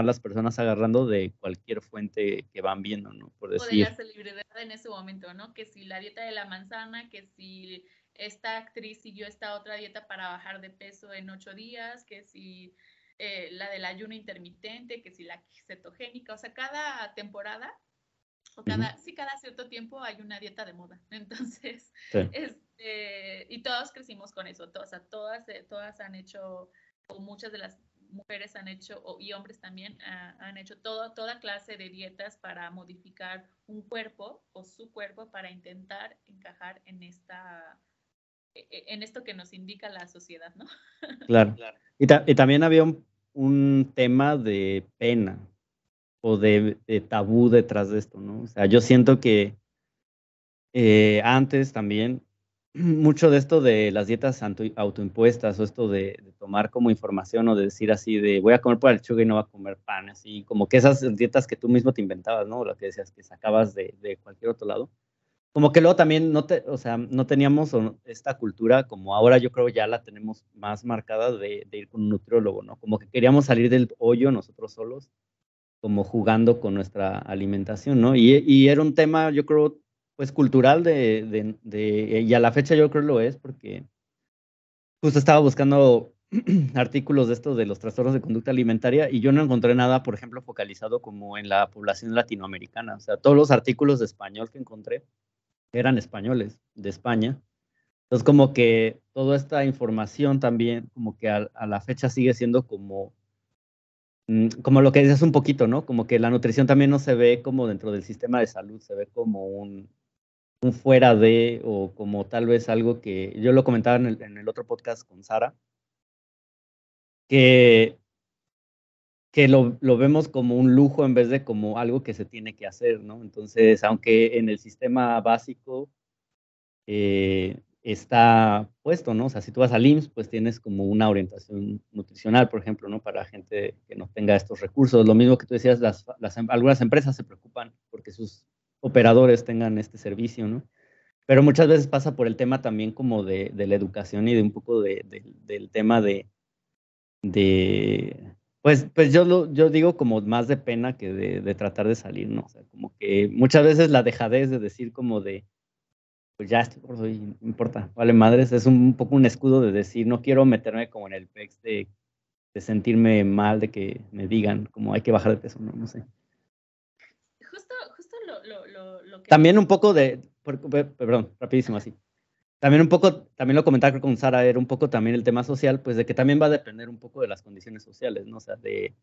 A: las personas agarrando de cualquier fuente que van viendo, ¿no? Por
B: O de la
A: decir.
B: celebridad en ese momento, ¿no? Que si la dieta de la manzana, que si esta actriz siguió esta otra dieta para bajar de peso en 8 días, que si la del ayuno intermitente, que si la cetogénica, o sea, cada temporada o cada cierto tiempo hay una dieta de moda. Entonces,
A: Sí.
B: y todos crecimos con eso, o sea, todas han hecho, o muchas de las mujeres han hecho, y hombres también han hecho toda clase de dietas para modificar un cuerpo o su cuerpo para intentar encajar en esto que nos indica la sociedad, ¿no?
A: Claro. Y también había un tema de pena o de tabú detrás de esto, ¿no? O sea, yo siento que antes también, mucho de esto de las dietas autoimpuestas o esto de tomar como información o de decir así de voy a comer por lechuga y no voy a comer pan, así como que esas dietas que tú mismo te inventabas, ¿no? Lo que decías que sacabas de cualquier otro lado. Como que luego también o sea, no teníamos esta cultura como ahora yo creo ya la tenemos más marcada de ir con un nutriólogo, ¿no? Como que queríamos salir del hoyo nosotros solos, como jugando con nuestra alimentación, ¿no? Y era un tema, yo creo, pues cultural y a la fecha yo creo lo es, porque justo estaba buscando artículos de estos de los trastornos de conducta alimentaria y yo no encontré nada, por ejemplo, focalizado como en la población latinoamericana. O sea, todos los artículos de español que encontré eran españoles, de España. Entonces, como que toda esta información también, como que a la fecha sigue siendo como lo que dices un poquito, ¿no? Como que la nutrición también no se ve como dentro del sistema de salud, se ve como un fuera de, o como tal vez algo que yo lo comentaba en el otro podcast con Sara, que, que lo vemos como un lujo en vez de como algo que se tiene que hacer, ¿no? Entonces, aunque en el sistema básico está puesto, ¿no? O sea, si tú vas al IMSS, pues tienes como una orientación nutricional, por ejemplo, ¿no? Para gente que no tenga estos recursos. Lo mismo que tú decías, algunas empresas se preocupan porque sus operadores tengan este servicio, ¿no? Pero muchas veces pasa por el tema también como de la educación y de un poco del tema pues yo digo como más de pena que de tratar de salir, ¿no? O sea, como que muchas veces la dejadez de decir como de, pues ya estoy gordo y no importa, vale madres, es un poco un escudo de decir, no quiero meterme como en el pex de sentirme mal, de que me digan como hay que bajar de peso, no sé.
B: Justo lo que
A: También
B: dices.
A: un poco perdón, rapidísimo así. también un poco, también lo comentaba con Sara, era un poco también el tema social, pues de que también va a depender un poco de las condiciones sociales, ¿no? O sea, de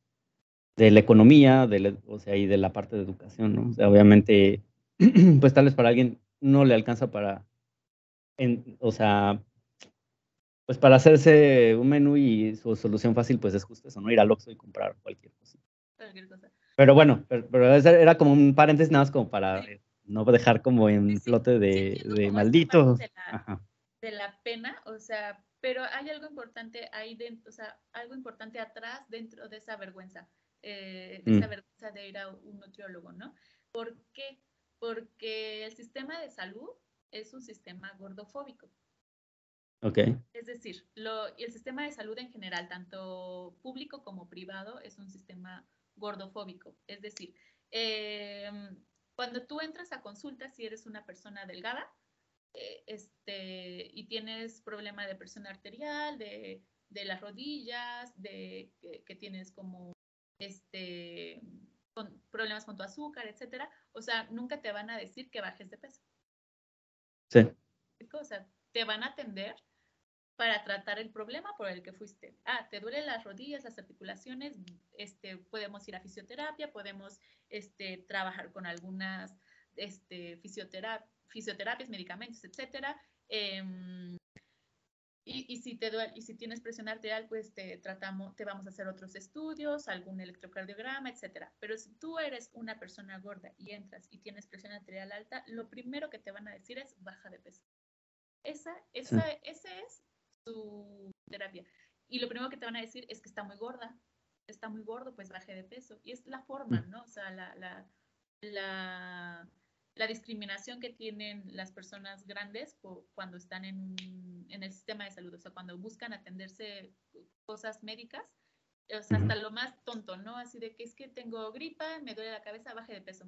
A: la economía, o sea, y de la parte de educación, ¿no? O sea, obviamente, pues tal vez para alguien no le alcanza o sea, pues para hacerse un menú y su solución fácil, pues es justo eso, ¿no? Ir al Oxxo y comprar cualquier cosa.
B: Cualquier cosa.
A: Pero bueno, pero era como un paréntesis nada más como para
B: Sí.
A: no dejar como en
B: Sí,
A: flote
B: sí
A: de
B: entiendo como esta parte
A: maldito. Ajá.
B: de la pena, o sea, pero hay algo importante ahí dentro, o sea, algo importante atrás dentro de esa vergüenza, de ir a un nutriólogo, ¿no? ¿Por qué? Porque el sistema de salud es un sistema gordofóbico.
A: Ok.
B: Es decir, el sistema de salud en general, tanto público como privado, es un sistema gordofóbico. Es decir, eh, cuando tú entras a consulta, si eres una persona delgada y tienes problema de presión arterial, de las rodillas, que tienes como problemas con tu azúcar, etcétera, o sea, nunca te van a decir que bajes de peso.
A: Sí.
B: O sea, te van a atender para tratar el problema por el que fuiste. Te duelen las rodillas, las articulaciones, podemos ir a fisioterapia, podemos trabajar con algunas fisioterapias, medicamentos, etcétera. Y si te duele, y si tienes presión arterial, pues te vamos a hacer otros estudios, algún electrocardiograma, etcétera. Pero si tú eres una persona gorda y entras y tienes presión arterial alta, lo primero que te van a decir es baja de peso. Ese es su terapia. Y lo primero que te van a decir es que está muy gorda, está muy gordo, pues baje de peso. Y es la forma, ¿no? O sea, la discriminación que tienen las personas grandes cuando están en el sistema de salud, o sea, cuando buscan atenderse cosas médicas, o sea, hasta lo más tonto, ¿no? Así de que es que tengo gripa, me duele la cabeza, baje de peso.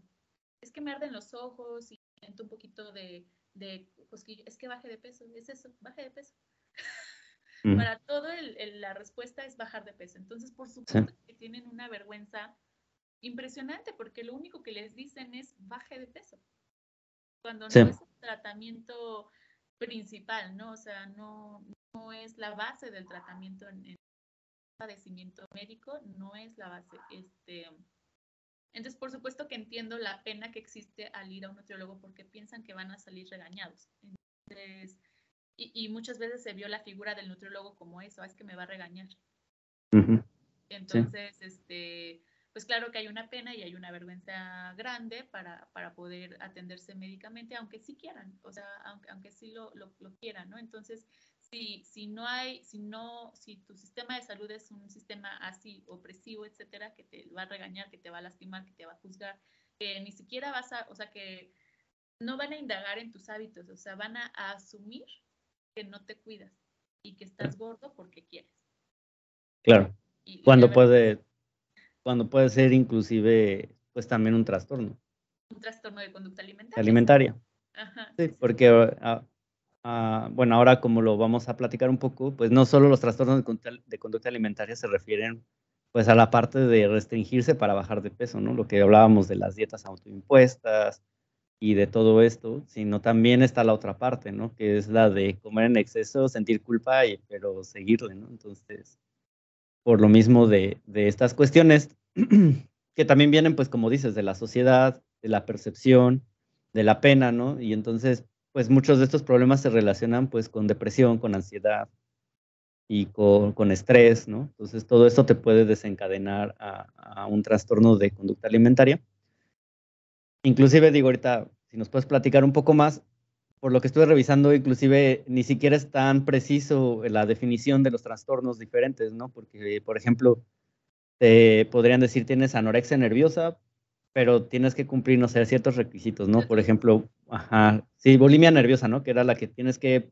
B: Es que me arden los ojos y siento un poquito de cosquillo, es que baje de peso, es eso, baje de peso. Para todo la respuesta es bajar de peso. Entonces, por supuesto que tienen una vergüenza impresionante porque lo único que les dicen es baje de peso, cuando no es el tratamiento principal, ¿no? O sea, no es la base del tratamiento en padecimiento médico, no es la base. Entonces, por supuesto que entiendo la pena que existe al ir a un nutriólogo porque piensan que van a salir regañados. Entonces, y muchas veces se vio la figura del nutriólogo como eso, es que me va a regañar. Entonces, pues claro que hay una pena y hay una vergüenza grande para poder atenderse médicamente, aunque sí quieran, o sea, aunque sí lo quieran, ¿no? Entonces, si tu sistema de salud es un sistema así, opresivo, etcétera, que te va a regañar, que te va a lastimar, que te va a juzgar, que ni siquiera o sea, que no van a indagar en tus hábitos, o sea, van a asumir que no te cuidas y que estás gordo porque quieres.
A: Claro. Cuando puede ser inclusive, pues también un trastorno.
B: Un trastorno de conducta alimentaria.
A: Alimentaria.
B: Ajá,
A: sí, porque bueno, ahora como lo vamos a platicar un poco, pues no solo los trastornos de conducta alimentaria se refieren pues a la parte de restringirse para bajar de peso, ¿no? Lo que hablábamos de las dietas autoimpuestas y de todo esto, sino también está la otra parte, ¿no? Que es la de comer en exceso, sentir culpa, pero seguirle, ¿no? Entonces, por lo mismo de estas cuestiones que también vienen, pues como dices, de la sociedad, de la percepción, de la pena, ¿no? Y entonces, pues muchos de estos problemas se relacionan pues con depresión, con ansiedad y con estrés, ¿no? Entonces todo esto te puede desencadenar a un trastorno de conducta alimentaria. Inclusive digo ahorita, si nos puedes platicar un poco más, por lo que estuve revisando, inclusive ni siquiera es tan preciso la definición de los trastornos diferentes, ¿no? Porque, por ejemplo, te podrían decir tienes anorexia nerviosa, pero tienes que cumplir, no sé, ciertos requisitos, ¿no? Por ejemplo, sí, bulimia nerviosa, ¿no? Que era la que tienes que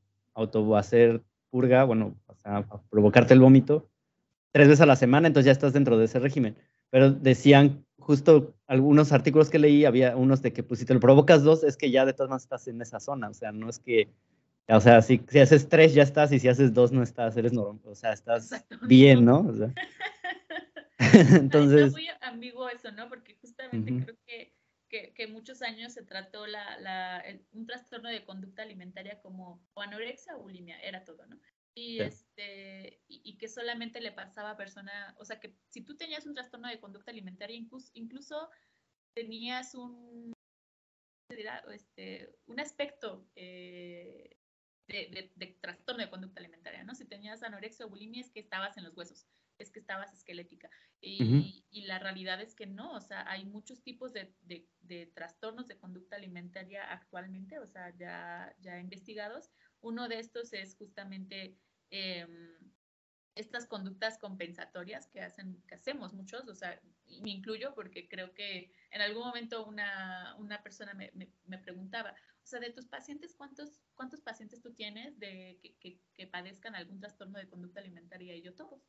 A: hacer purga, bueno, o sea, provocarte el vómito 3 veces a la semana, entonces ya estás dentro de ese régimen. Pero decían, justo algunos artículos que leí, había unos de que pues si te lo provocas 2, es que ya de todas maneras estás en esa zona, o sea, no es que, o sea, si haces 3 ya estás, y si haces 2 no estás, eres normal, o sea, estás bien, ¿no? O sea,
B: Está
A: entonces...
B: muy ambiguo eso, ¿no? Porque justamente creo que que muchos años se trató un trastorno de conducta alimentaria como o anorexia o bulimia, era todo, ¿no? Y, y que solamente le pasaba a persona, o sea, que si tú tenías un trastorno de conducta alimentaria, incluso tenías un aspecto de trastorno de conducta alimentaria, ¿no? Si tenías anorexia o bulimia es que estabas en los huesos, es que estabas esquelética. Y la realidad es que no, o sea, hay muchos tipos de trastornos de conducta alimentaria actualmente, o sea, ya investigados. Uno de estos es justamente estas conductas compensatorias que hacemos muchos, o sea, y me incluyo porque creo que en algún momento una persona me preguntaba, o sea, de tus pacientes, ¿cuántos pacientes tú tienes que padezcan algún trastorno de conducta alimentaria? Y yo, todos.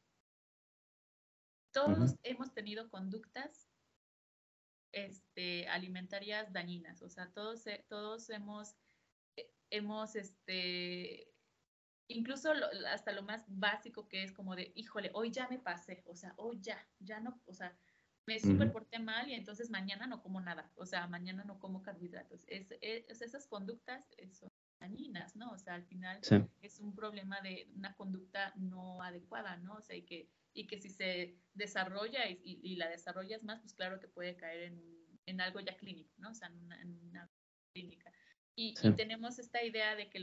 B: Todos hemos tenido conductas alimentarias dañinas, o sea, todos hemos incluso hasta lo más básico que es como de, híjole, hoy ya me pasé, o sea, hoy ya no, o sea, me súper porté mal y entonces mañana no como nada, o sea, mañana no como carbohidratos. Esas conductas son dañinas, ¿no? O sea, al final es un problema de una conducta no adecuada, ¿no? O sea, y que si se desarrolla y la desarrollas más, pues claro que puede caer en algo ya clínico, ¿no? O sea, en una clínica. Y tenemos esta idea de que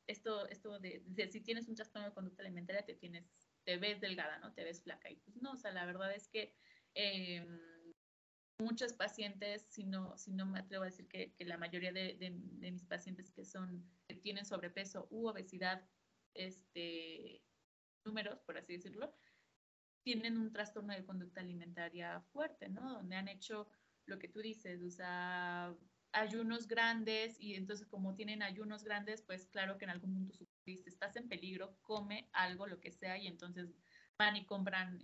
B: esto de si tienes un trastorno de conducta alimentaria te ves delgada, ¿no? Te ves flaca. Y pues no, o sea, la verdad es que muchos pacientes, si no me atrevo a decir que la mayoría de mis pacientes que tienen sobrepeso u obesidad, números, por así decirlo, tienen un trastorno de conducta alimentaria fuerte, ¿no? Donde han hecho lo que tú dices, o sea, ayunos grandes y entonces como tienen ayunos grandes, pues claro que en algún punto dice, estás en peligro, come algo, lo que sea, y entonces van y compran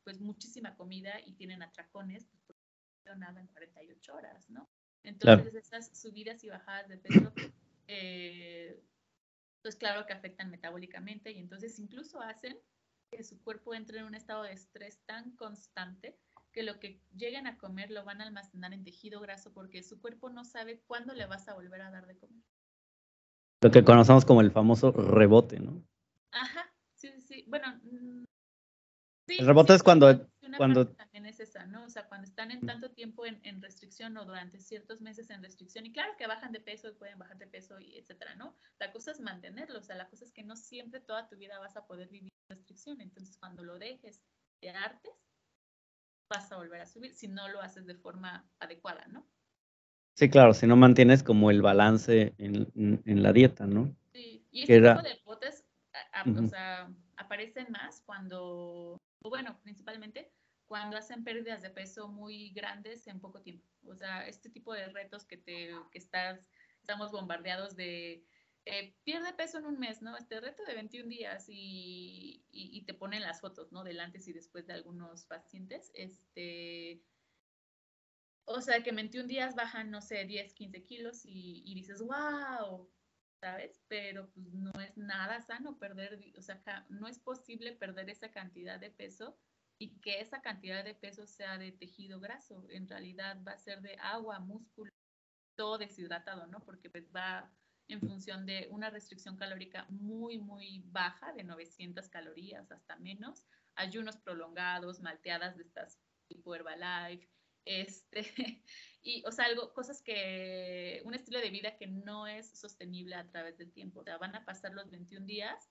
B: pues muchísima comida y tienen atracones, pues porque no nada en 48 horas, ¿no? Entonces esas subidas y bajadas de peso, pues claro que afectan metabólicamente y entonces incluso hacen que su cuerpo entre en un estado de estrés tan constante que lo que lleguen a comer lo van a almacenar en tejido graso porque su cuerpo no sabe cuándo le vas a volver a dar de comer.
A: Lo que conocemos como el famoso rebote, ¿no?
B: Ajá, sí. Bueno, sí,
A: el rebote es cuando
B: una parte también es esa, ¿no? O sea, cuando están en tanto tiempo en restricción o durante ciertos meses en restricción, y claro que bajan de peso y pueden bajar de peso y etcétera, ¿no? La cosa es mantenerlo, o sea, la cosa es que no siempre toda tu vida vas a poder vivir en restricción, entonces cuando lo dejes de artes, vas a volver a subir si no lo haces de forma adecuada, ¿no?
A: Sí, claro, si no mantienes como el balance en la dieta, ¿no?
B: Sí, y este tipo de rebotes, o sea, aparecen más cuando, bueno, principalmente cuando hacen pérdidas de peso muy grandes en poco tiempo. O sea, este tipo de retos estamos bombardeados de pierde peso en un mes, ¿no? Este reto de 21 días y te ponen las fotos, ¿no? Del antes y después de algunos pacientes. O sea, que en 21 días bajan, no sé, 10, 15 kilos y dices, wow, ¿sabes? Pero pues no es nada sano perder, o sea, no es posible perder esa cantidad de peso y que esa cantidad de peso sea de tejido graso. En realidad va a ser de agua, músculo, todo deshidratado, ¿no? Porque pues va en función de una restricción calórica muy, muy baja, de 900 calorías hasta menos, ayunos prolongados, malteadas de estas tipo Herbalife, y, o sea, cosas que, un estilo de vida que no es sostenible a través del tiempo. O sea, van a pasar los 21 días,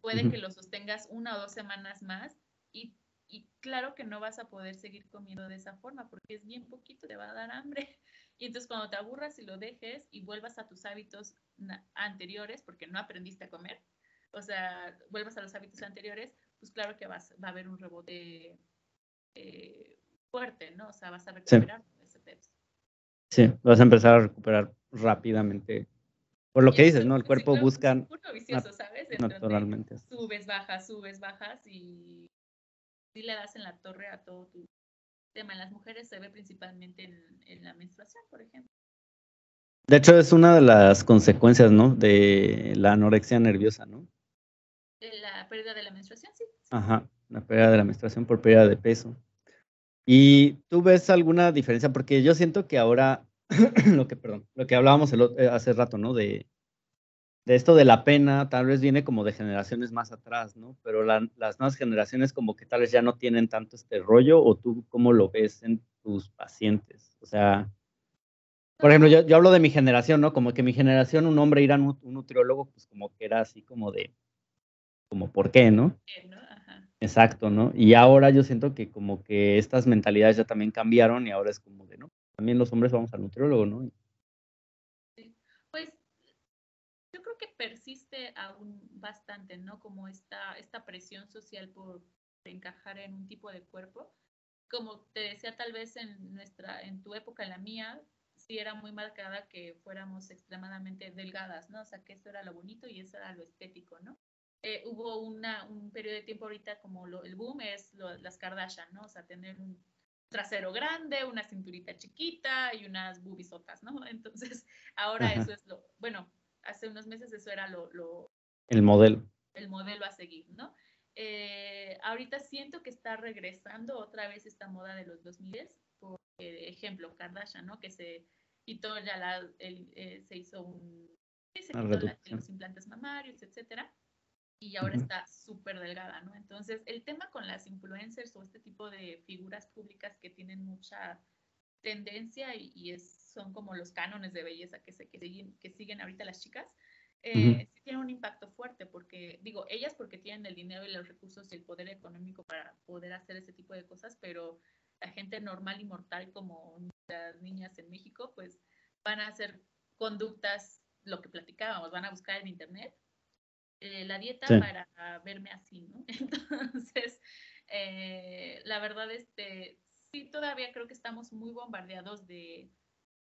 B: puede que lo sostengas 1 o 2 semanas más y claro que no vas a poder seguir comiendo de esa forma porque es bien poquito, te va a dar hambre. Y entonces cuando te aburras y lo dejes y vuelvas a tus hábitos anteriores, porque no aprendiste a comer, o sea, vuelvas a los hábitos anteriores, pues claro que va a haber un rebote fuerte, ¿no? O sea, vas a recuperar ese peso.
A: Sí, vas a empezar a recuperar rápidamente. Por lo que dices, ¿no? El cuerpo busca
B: un círculo vicioso, ¿sabes?
A: Naturalmente.
B: Subes, bajas y sí le das en la torre a todo tu tema. En las mujeres se ve principalmente en la menstruación, por ejemplo.
A: De hecho, es una de las consecuencias, ¿no? De la anorexia nerviosa, ¿no?
B: La pérdida de la menstruación, sí.
A: Ajá, la pérdida de la menstruación por pérdida de peso. ¿Y tú ves alguna diferencia? Porque yo siento que ahora, lo que hablábamos hace rato, ¿no? De esto de la pena, tal vez viene como de generaciones más atrás, ¿no? Pero las nuevas generaciones como que tal vez ya no tienen tanto este rollo, o tú cómo lo ves en tus pacientes. O sea, por ejemplo,
B: No,
A: yo hablo de mi generación, ¿no? Como que mi generación, un hombre ir a un nutriólogo, pues como que era así como de, como, ¿por qué, no?
B: ¿no? Ajá.
A: Exacto, ¿no? Y ahora yo siento que como que estas mentalidades ya también cambiaron y ahora es como de, no, también los hombres vamos al nutriólogo, ¿no?
B: Sí. Pues yo creo que persiste aún bastante, ¿no? Como esta presión social por encajar en un tipo de cuerpo. Como te decía, tal vez en tu época, en la mía, sí era muy marcada que fuéramos extremadamente delgadas, ¿no? O sea, que eso era lo bonito y eso era lo estético, ¿no? Hubo un periodo de tiempo ahorita como el boom es las Kardashian, ¿no? O sea, tener un trasero grande, una cinturita chiquita y unas boobisotas, ¿no? Entonces, ahora
A: Ajá,
B: eso es bueno, hace unos meses eso era
A: el modelo.
B: el modelo a seguir, ¿no? Ahorita siento que está regresando otra vez esta moda de los 2000, por ejemplo, Kardashian, ¿no? Que se quitó ya se hizo se
A: Una
B: quitó
A: reducción.
B: los implantes mamarios, etcétera, y ahora
A: Ujú,
B: está súper delgada, ¿no? Entonces, el tema con las influencers o este tipo de figuras públicas que tienen mucha tendencia son como los cánones de belleza que siguen ahorita las chicas,
A: ujú.
B: sí tienen un impacto fuerte porque, digo, ellas porque tienen el dinero y los recursos y el poder económico para poder hacer ese tipo de cosas, pero la gente normal y mortal como las niñas en México, pues van a hacer conductas, lo que platicábamos, van a buscar en internet la dieta
A: Sí.
B: para verme así, ¿no? Entonces, la verdad, sí, todavía creo que estamos muy bombardeados de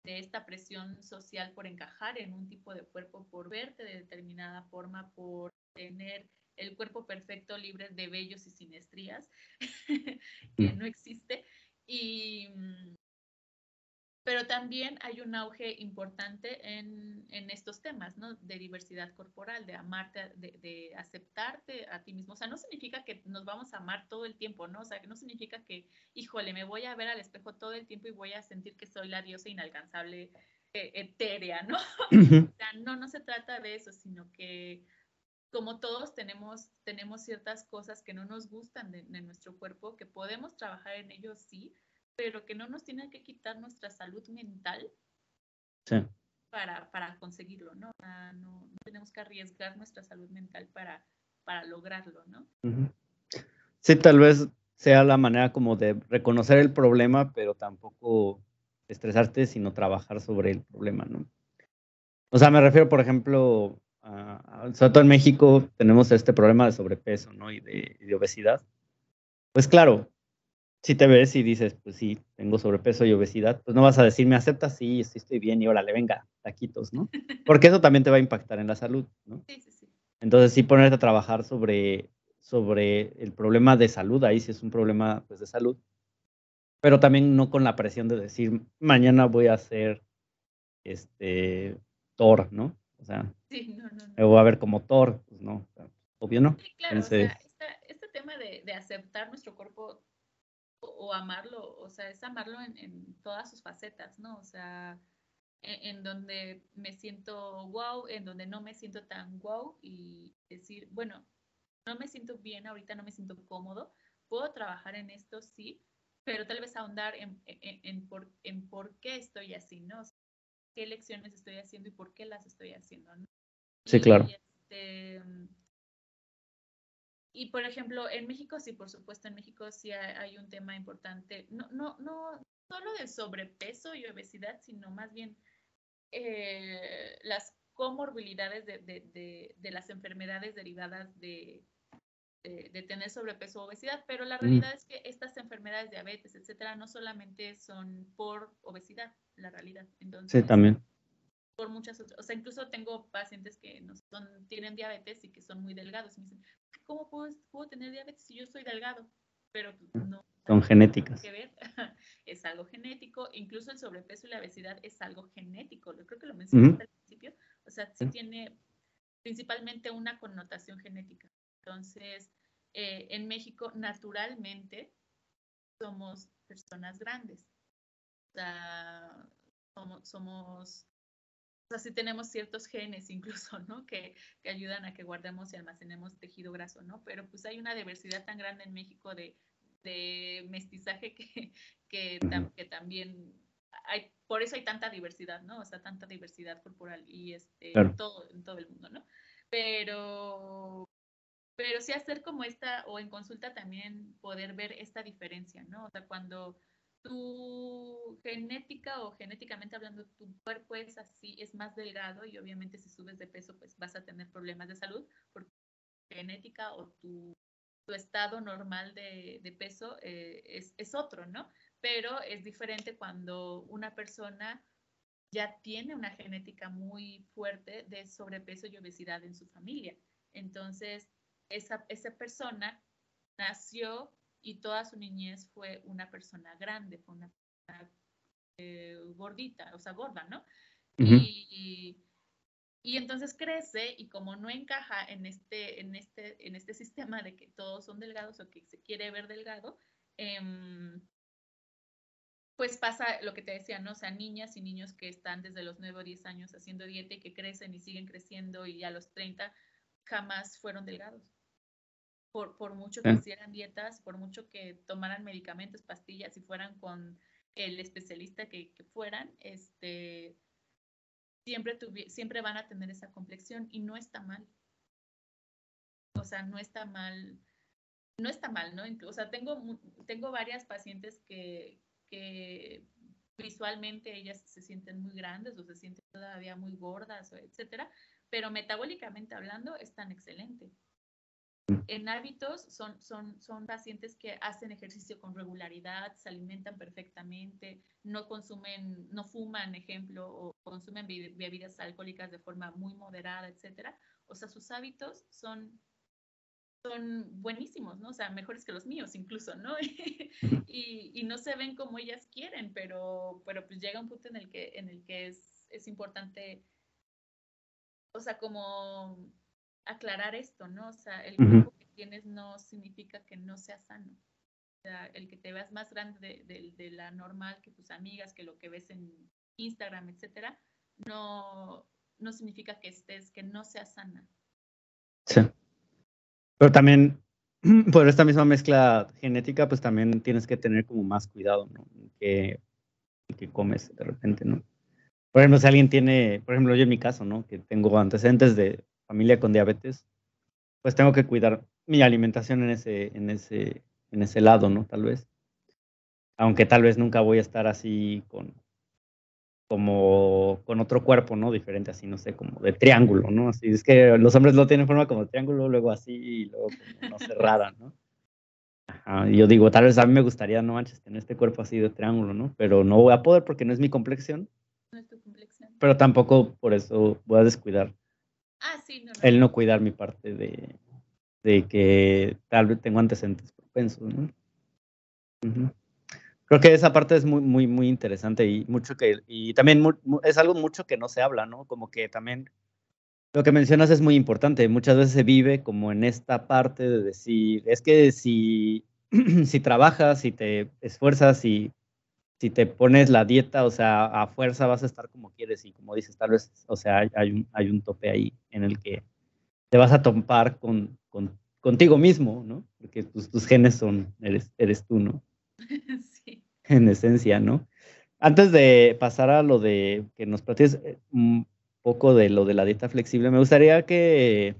B: esta presión social por encajar en un tipo de cuerpo, por verte de determinada forma, por tener el cuerpo perfecto, libre de vellos y sin estrías, que
A: Mm.
B: no existe. Y, pero también hay un auge importante en estos temas, ¿no? De diversidad corporal, de amarte, de aceptarte a ti mismo. O sea, no significa que nos vamos a amar todo el tiempo, ¿no? O sea, que no significa que, híjole, me voy a ver al espejo todo el tiempo y voy a sentir que soy la diosa inalcanzable, etérea, ¿no?
A: Ujú.
B: O sea, no se trata de eso, sino que como todos tenemos ciertas cosas que no nos gustan de nuestro cuerpo, que podemos trabajar en ellos, sí, pero que no nos tienen que quitar nuestra salud mental
A: Sí.
B: para conseguirlo, ¿no? No tenemos que arriesgar nuestra salud mental para lograrlo, ¿no?
A: Ujú. Sí, tal vez sea la manera como de reconocer el problema, pero tampoco estresarte, sino trabajar sobre el problema, ¿no? O sea, me refiero, por ejemplo, sobre todo en México tenemos este problema de sobrepeso, ¿no? Y de obesidad. Pues claro, si te ves y dices, pues sí, tengo sobrepeso y obesidad, pues no vas a decir, ¿me aceptas? Sí, sí estoy bien y órale, venga, taquitos, ¿no? Porque eso también te va a impactar en la salud, ¿no?
B: Sí, sí, sí.
A: Entonces sí ponerte a trabajar sobre el problema de salud, ahí sí es un problema, pues, de salud, pero también no con la presión de decir, mañana voy a ser, este, Thor, ¿no? O sea,
B: Sí, no, no,
A: me
B: no.
A: voy a ver como Thor, pues no, o sea, obvio no.
B: Sí, claro, o sea,
A: Entonces,
B: este tema de aceptar nuestro cuerpo o amarlo, o sea, es amarlo en todas sus facetas, ¿no? O sea, en donde me siento wow, en donde no me siento tan wow y decir, bueno, no me siento bien ahorita, no me siento cómodo, puedo trabajar en esto, sí, pero tal vez ahondar en por qué estoy así, ¿no? O sea, qué lecciones estoy haciendo y por qué las estoy haciendo, ¿no?
A: sí,
B: Y,
A: claro.
B: y por ejemplo, en México, sí, por supuesto, en México sí hay un tema importante, no solo de sobrepeso y obesidad, sino más bien las comorbilidades de las enfermedades derivadas de tener sobrepeso o obesidad, pero la
A: Ujú.
B: realidad es que estas enfermedades, diabetes, etcétera, no solamente son por obesidad, la realidad.
A: Sí,
B: Entonces,
A: también.
B: por muchas otras, o sea, incluso tengo pacientes que no tienen diabetes y que son muy delgados. Y me dicen, ¿cómo puedo tener diabetes si yo soy delgado? Pero no, o sea,
A: Son
B: no tiene nada
A: genéticas.
B: que ver. Es algo genético, incluso el sobrepeso y la obesidad es algo genético. Yo creo que lo
A: Ujú.
B: mencionaste al principio. O sea, sí
A: Sí.
B: tiene principalmente una connotación genética. Entonces, en México, naturalmente, somos personas grandes. O sea, o sea, sí tenemos ciertos genes incluso, ¿no? Que ayudan a que guardemos y almacenemos tejido graso, ¿no? Pero pues hay una diversidad tan grande en México de mestizaje que también por eso hay tanta diversidad, ¿no? O sea, tanta diversidad corporal y
A: Claro.
B: en todo el mundo, ¿no? Pero sí hacer como o en consulta también poder ver esta diferencia, ¿no? O sea, cuando tu genética o genéticamente hablando, tu cuerpo es así, es más delgado y obviamente si subes de peso, pues vas a tener problemas de salud porque tu genética o tu estado normal de peso es otro, ¿no? Pero es diferente cuando una persona ya tiene una genética muy fuerte de sobrepeso y obesidad en su familia. Entonces, esa persona nació y toda su niñez fue una persona grande, fue una persona gordita, o sea, gorda, ¿no?
A: Uh-huh.
B: Y entonces crece y como no encaja en este sistema de que todos son delgados o que se quiere ver delgado, pues pasa lo que te decía, ¿no? O sea, niñas y niños que están desde los 9 o 10 años haciendo dieta y que crecen y siguen creciendo y a los 30 jamás fueron delgados. Por mucho que
A: Sí.
B: hicieran dietas, por mucho que tomaran medicamentos, pastillas y fueran con el especialista que fueran, siempre van a tener esa complexión y no está mal. O sea, no está mal, ¿no? O sea, tengo varias pacientes que visualmente ellas se sienten muy grandes o se sienten todavía muy gordas, etcétera, pero metabólicamente hablando están excelentes. En hábitos son pacientes que hacen ejercicio con regularidad, se alimentan perfectamente, no fuman, ejemplo, o consumen bebidas alcohólicas de forma muy moderada, etcétera. O sea, sus hábitos son buenísimos, ¿no? O sea, mejores que los míos incluso, ¿no? y no se ven como ellas quieren, pero pues llega un punto en el que es importante, o sea, como aclarar esto, ¿no? O sea, el
A: Uh-huh.
B: cuerpo que tienes no significa que no sea sano. O sea, el que te veas más grande de la normal que tus amigas, que lo que ves en Instagram, etcétera, no significa que no seas sana.
A: Sí. Pero también, por esta misma mezcla genética, pues también tienes que tener como más cuidado, ¿no? Que comes de repente, ¿no? Por ejemplo, si alguien tiene, por ejemplo, yo en mi caso, ¿no? Que tengo antecedentes de familia con diabetes, pues tengo que cuidar mi alimentación en ese lado, ¿no? Tal vez. Aunque tal vez nunca voy a estar así como con otro cuerpo, ¿no? Diferente, así, no sé, como de triángulo, ¿no? Así es que los hombres lo tienen forma como de triángulo, luego así y luego como no cerrada, ¿no? Ajá, y yo digo, tal vez a mí me gustaría, no manches, tener este cuerpo así de triángulo, ¿no? Pero no voy a poder porque no es mi complexión,
B: No es tu complexión.
A: pero tampoco por eso voy a descuidar
B: Ah, sí, no, no,
A: el
B: no.
A: no cuidar mi parte de que tal vez tengo antecedentes propensos, ¿no? Ujú. Creo que esa parte es muy, muy, muy interesante y y también es algo mucho que no se habla, ¿no? Como que también lo que mencionas es muy importante. Muchas veces se vive como en esta parte de decir, es que si, si trabajas, si te esfuerzas, si te pones la dieta, o sea, a fuerza vas a estar como quieres y como dices, tal vez, o sea, hay un tope ahí en el que te vas a topar contigo mismo, ¿no? Porque tus genes eres tú, ¿no?
B: Sí.
A: En esencia, ¿no? Antes de pasar a lo de que nos platiques un poco de lo de la dieta flexible, me gustaría que,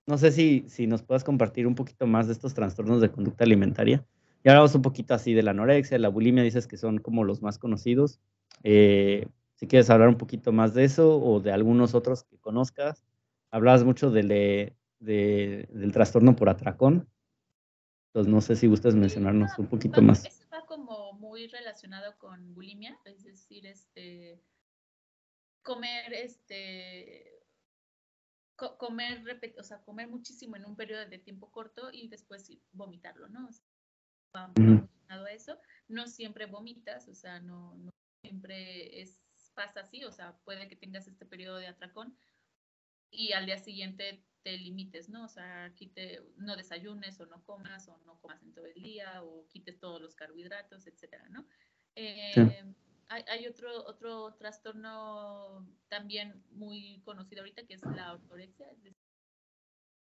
A: no sé si nos puedas compartir un poquito más de estos trastornos de conducta alimentaria. Ya hablamos un poquito así de la anorexia, la bulimia, dices que son como los más conocidos. Si quieres hablar un poquito más de eso o de algunos otros que conozcas. Hablabas mucho del trastorno por atracón. Entonces, no sé si gustas
B: Sí,
A: mencionarnos un poquito más.
B: eso va como muy relacionado con bulimia, es decir, comer, o sea, comer muchísimo en un periodo de tiempo corto y después vomitarlo, ¿no? O sea, va
A: Ujú,
B: muy ligado a eso. No siempre vomitas, o sea, no siempre pasa así, o sea, puede que tengas este periodo de atracón y al día siguiente te limites, ¿no? O sea, no desayunes o no comas en todo el día o quites todos los carbohidratos, etcétera, ¿no?
A: Sí.
B: Hay otro trastorno también muy conocido ahorita que es la ortorexia, es decir,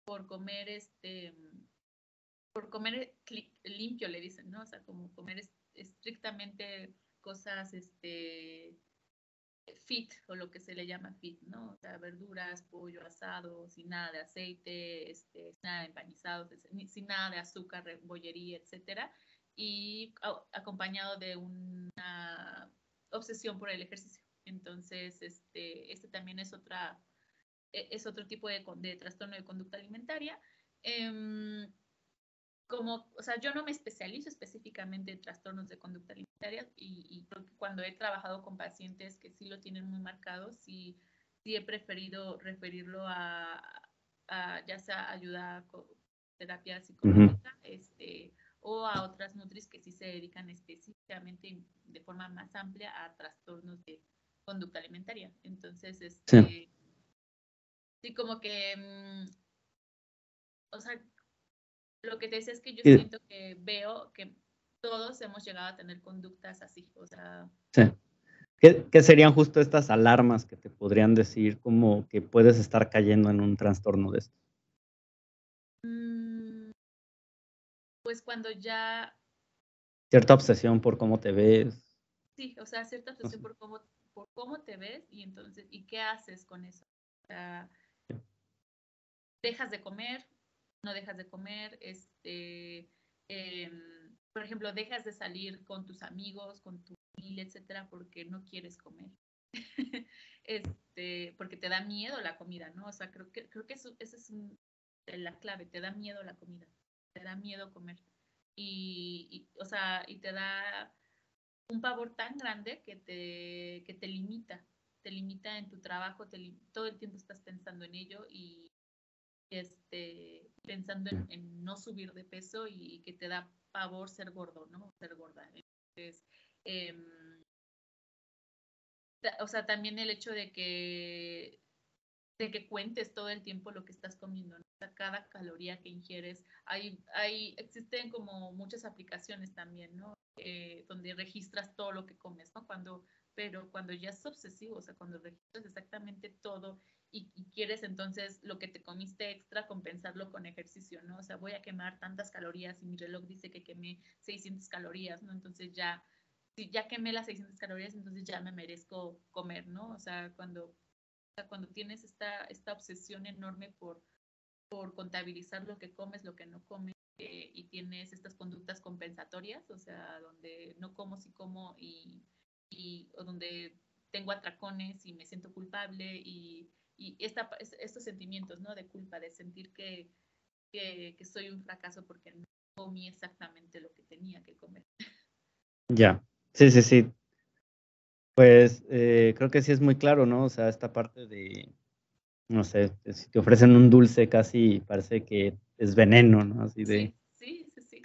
B: por comer limpio, le dicen, ¿no? O sea, como comer estrictamente cosas fit, o lo que se le llama fit, ¿no? O sea, verduras, pollo asado, sin nada de aceite, sin nada de empanizados, sin nada de azúcar, bollería, etcétera, y acompañado de una obsesión por el ejercicio. Entonces, también es otro tipo de trastorno de conducta alimentaria. O sea, yo no me especializo específicamente en trastornos de conducta alimentaria y creo que cuando he trabajado con pacientes que sí lo tienen muy marcado, sí he preferido referirlo ya sea ayuda con terapia psicológica, o a otras nutris que sí se dedican específicamente de forma más amplia a trastornos de conducta alimentaria. Entonces, sí como que, o sea, lo que te decía es que yo siento que veo que todos hemos llegado a tener conductas así, o sea...
A: Sí. ¿Qué serían justo estas alarmas que te podrían decir como que puedes estar cayendo en un trastorno de esto?
B: Pues cuando ya...
A: Cierta obsesión por cómo te ves.
B: Sí, o sea, cierta obsesión por cómo te ves y entonces, ¿y qué haces con eso? O sea, dejas de comer, no dejas de comer, por ejemplo, dejas de salir con tus amigos, con tu familia, etcétera, porque no quieres comer. Porque te da miedo la comida, ¿no? O sea, creo que esa es la clave, te da miedo la comida, te da miedo comer. O sea, y te da un pavor tan grande que te limita en tu trabajo, todo el tiempo estás pensando en ello y pensando en no subir de peso y que te da pavor ser gordo, ¿no? Ser gorda. Entonces, o sea, también el hecho de que cuentes todo el tiempo lo que estás comiendo, ¿no? O sea, cada caloría que ingieres. Existen como muchas aplicaciones también, ¿no? Donde registras todo lo que comes, ¿no? Pero cuando ya es obsesivo, o sea, cuando registras exactamente todo y quieres entonces lo que te comiste extra compensarlo con ejercicio, ¿no? O sea, voy a quemar tantas calorías y mi reloj dice que quemé 600 calorías, ¿no? Entonces si ya quemé las 600 calorías, entonces ya me merezco comer, ¿no? O sea, cuando tienes esta obsesión enorme por contabilizar lo que comes, lo que no comes, y tienes estas conductas compensatorias, o sea, donde no como si como o donde tengo atracones y me siento culpable y estos sentimientos, ¿no? De culpa, de sentir que soy un fracaso porque no comí exactamente lo que tenía que comer.
A: Ya, sí. Pues creo que sí es muy claro, ¿no? O sea, esta parte de, no sé, si te ofrecen un dulce casi parece que es veneno, ¿no? Así de...
B: Sí. Sí.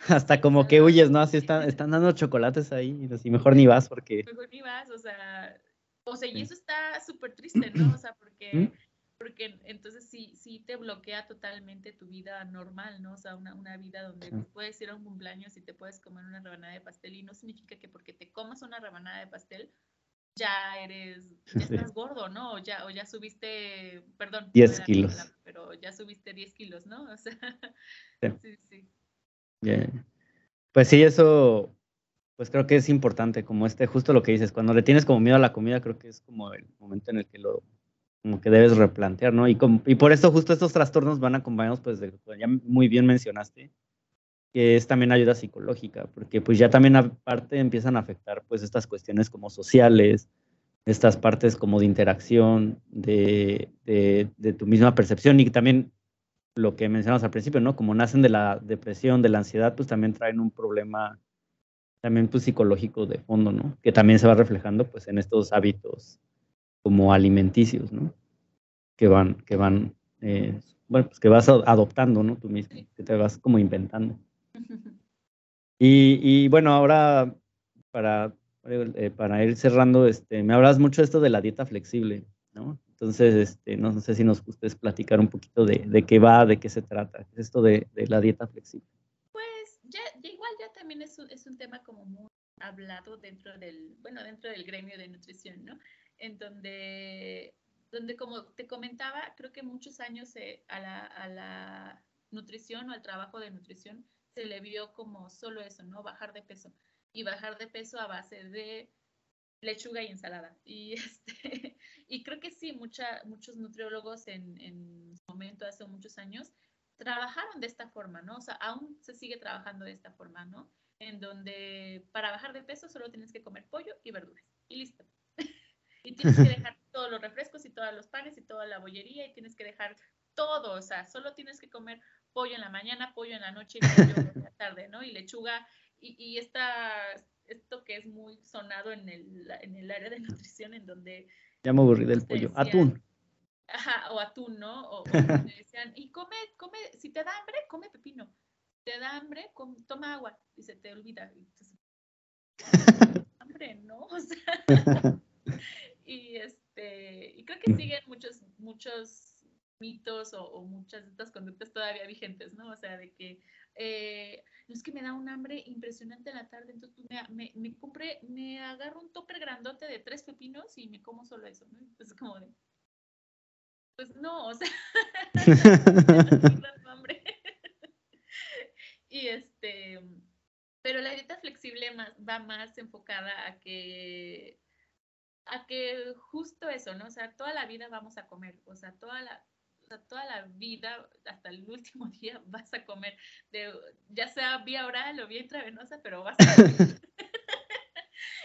A: Hasta como que huyes, ¿no? Así están dando chocolates ahí, y así mejor ni vas porque...
B: Mejor ni vas, o sea, y eso está súper triste, ¿no? O sea, porque entonces sí te bloquea totalmente tu vida normal, ¿no? O sea, una vida donde puedes ir a un cumpleaños y te puedes comer una rebanada de pastel y no significa que porque te comas una rebanada de pastel ya estás gordo, ¿no? O ya subiste, perdón,
A: 10 kilos.
B: palabra, pero ya subiste 10 kilos, ¿no? O sea, sí.
A: Yeah. Pues sí, eso, pues creo que es importante, como justo lo que dices, cuando le tienes como miedo a la comida, creo que es como el momento en el que como que debes replantear, ¿no? Y por eso justo estos trastornos van acompañados, pues, ya muy bien mencionaste, que es también ayuda psicológica, porque pues ya también aparte empiezan a afectar pues estas cuestiones como sociales, estas partes como de interacción, de tu misma percepción y también lo que mencionamos al principio, ¿no? Como nacen de la depresión, de la ansiedad, pues también traen un problema también pues psicológico de fondo, ¿no? Que también se va reflejando pues en estos hábitos como alimenticios, ¿no? Que van, bueno, pues que vas adoptando, ¿no? Tú mismo, que te vas como inventando. Y bueno, ahora para ir cerrando, me hablas mucho de esto de la dieta flexible, ¿no? Entonces, no sé si nos gustes platicar un poquito de qué va, de qué se trata, esto de la dieta flexible.
B: Pues ya igual ya también es un tema como muy hablado dentro del gremio de nutrición, ¿no? En donde como te comentaba, creo que muchos años a la nutrición o al trabajo de nutrición se le vio como solo eso, ¿no? Bajar de peso. Y bajar de peso a base de lechuga y ensalada. Y creo que sí, muchos nutriólogos en su momento, hace muchos años, trabajaron de esta forma, ¿no? O sea, aún se sigue trabajando de esta forma, ¿no? En donde para bajar de peso solo tienes que comer pollo y verduras. Y listo. Y tienes que dejar todos los refrescos y todos los panes y toda la bollería y tienes que dejar todo, o sea, solo tienes que comer pollo en la mañana, pollo en la noche y pollo en la tarde, ¿no? Y lechuga y esto que es muy sonado en el área de nutrición, en donde
A: Ya me aburrí del
B: todos te
A: pollo.
B: decían,
A: Atún.
B: ajá, o atún, ¿no? O que te decían, y come, si te da hambre, come pepino. Si te da hambre, toma agua y se te olvida. Y entonces, hambre, ¿no? O sea, y creo que siguen muchos mitos o muchas de estas conductas todavía vigentes, ¿no? O sea, de que no es que me da un hambre impresionante en la tarde, entonces pues, me agarro un topper grandote de 3 pepinos y me como solo eso, ¿no? Entonces como de, pues no, o sea, no estoy dando hambre. Y pero la dieta flexible va más enfocada a que justo eso, ¿no? O sea, toda la vida vamos a comer, o sea, toda la vida, hasta el último día vas a comer, ya sea vía oral o vía intravenosa, pero vas a comer.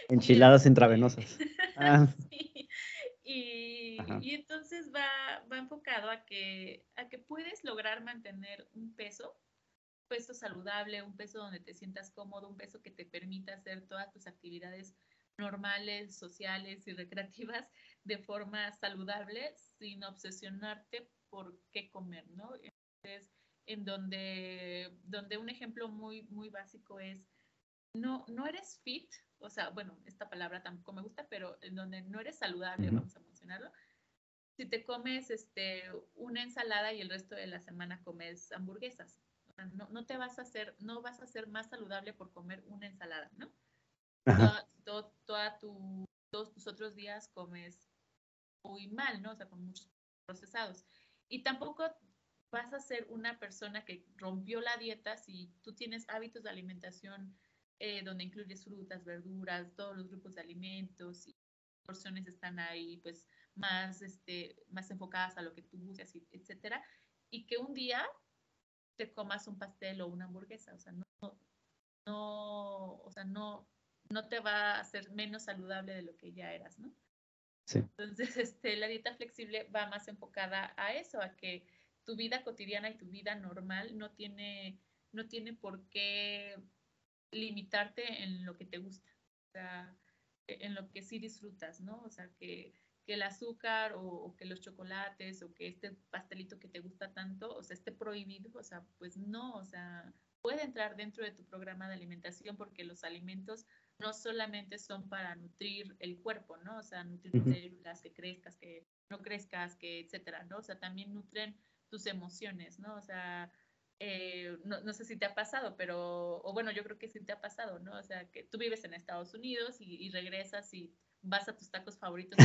A: Enchiladas intravenosas. Ah,
B: Sí.
A: ajá.
B: Y entonces va enfocado a que puedes lograr mantener un peso saludable, un peso donde te sientas cómodo, un peso que te permita hacer todas tus actividades normales, sociales y recreativas de forma saludable sin obsesionarte por qué comer, ¿no? Entonces, en donde un ejemplo muy, muy básico es, no eres fit, o sea, bueno, esta palabra tampoco me gusta, pero en donde no eres saludable,
A: Ujú.
B: vamos a mencionarlo, si te comes una ensalada y el resto de la semana comes hamburguesas. O sea, no vas a ser más saludable por comer una ensalada, ¿no?
A: Ajá.
B: Todos tus otros días comes muy mal, ¿no? O sea, con muchos procesados. Y tampoco vas a ser una persona que rompió la dieta si tú tienes hábitos de alimentación donde incluyes frutas, verduras, todos los grupos de alimentos y porciones están ahí, pues más enfocadas a lo que tú buscas, etcétera, y que un día te comas un pastel o una hamburguesa, o sea, no te va a hacer menos saludable de lo que ya eras, ¿no?
A: Sí.
B: Entonces, la dieta flexible va más enfocada a eso, a que tu vida cotidiana y tu vida normal no tiene por qué limitarte en lo que te gusta, o sea, en lo que sí disfrutas, ¿no? O sea, que el azúcar o que los chocolates o que este pastelito que te gusta tanto, o sea, esté prohibido, o sea, pues no, o sea, puede entrar dentro de tu programa de alimentación porque los alimentos no solamente son para nutrir el cuerpo, ¿no? O sea, nutrir tus
A: Ujú.
B: células, que crezcas, que no crezcas, que etcétera, ¿no? O sea, también nutren tus emociones, ¿no? O sea, no sé si te ha pasado, o bueno, yo creo que sí te ha pasado, ¿no? O sea, que tú vives en Estados Unidos y regresas y vas a tus tacos favoritos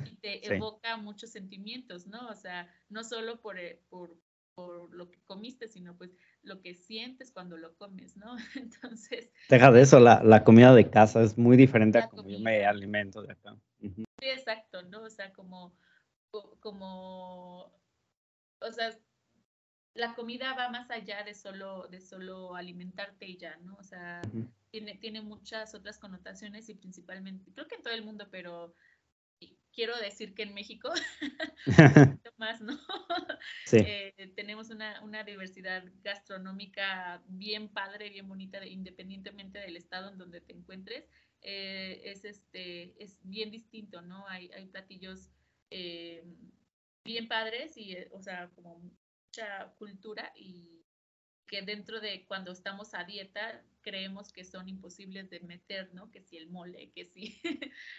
B: y te
A: Sí.
B: evoca muchos sentimientos, ¿no? O sea, no solo por lo que comiste, sino pues lo que sientes cuando lo comes, ¿no? Entonces,
A: Deja de eso, la comida de casa es muy diferente a
B: la
A: como yo me
B: comida,
A: alimento de acá. Ujú.
B: sí, exacto, ¿no? O sea, como, o sea, la comida va más allá de solo alimentarte y ya, ¿no? O sea,
A: Ujú.
B: tiene muchas otras connotaciones y principalmente, creo que en todo el mundo, pero quiero decir que en México un poquito más, ¿no?
A: Sí.
B: Tenemos una diversidad gastronómica bien padre, bien bonita, independientemente del estado en donde te encuentres. Es bien distinto, ¿no? Hay platillos eh, bien padres y, o sea, como mucha cultura y que dentro de cuando estamos a dieta creemos que son imposibles de meter, ¿no? Que si el mole, que si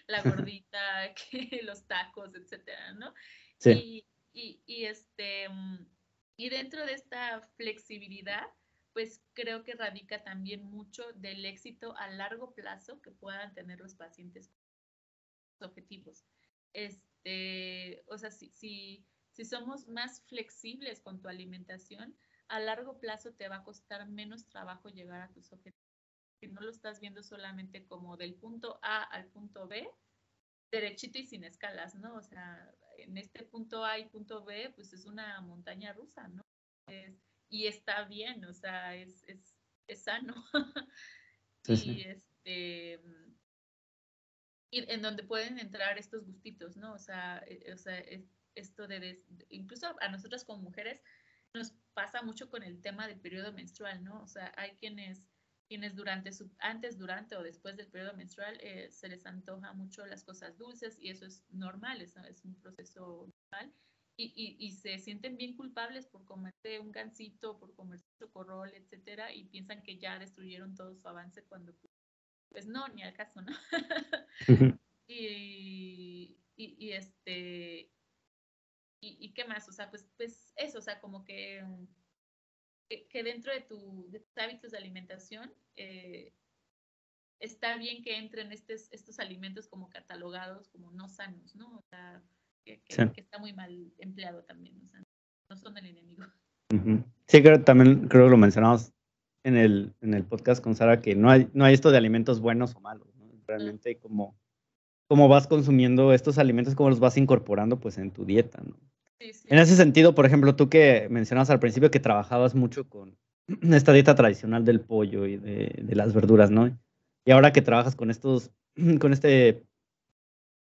B: la gordita, que los tacos, etcétera, ¿no?
A: Sí.
B: Y dentro de esta flexibilidad, pues creo que radica también mucho del éxito a largo plazo que puedan tener los pacientes objetivos. O sea, si somos más flexibles con tu alimentación, a largo plazo te va a costar menos trabajo llegar a tus objetivos. Si no lo estás viendo solamente como del punto A al punto B, derechito y sin escalas, ¿no? O sea, en este punto A y punto B, pues es una montaña rusa, ¿no? Y está bien, o sea, es sano.
A: Sí,
B: y
A: sí.
B: y en donde pueden entrar estos gustitos, ¿no? Esto incluso a nosotras como mujeres nos pasa mucho con el tema del periodo menstrual, ¿no? O sea, hay quienes antes, durante o después del periodo menstrual se les antoja mucho las cosas dulces y eso es normal, es un proceso normal. Y se sienten bien culpables por comerse un gansito, por comerse un chocorrol, etcétera, y piensan que ya destruyeron todo su avance cuando pues no, ni al caso, ¿no? y qué más, o sea, pues eso, o sea, como que dentro de tus hábitos de alimentación está bien que entren estos alimentos como catalogados como no sanos, ¿no? O sea,
A: Sí.
B: que está muy mal empleado también, o sea, no son el enemigo.
A: Sí, también creo que lo mencionamos en el podcast con Sara, que no hay esto de alimentos buenos o malos, ¿no? Realmente cómo vas consumiendo estos alimentos, cómo los vas incorporando pues en tu dieta, ¿no?
B: Sí, sí.
A: En ese sentido, por ejemplo, tú que mencionabas al principio que trabajabas mucho con esta dieta tradicional del pollo y de las verduras, ¿no? Y ahora que trabajas con con este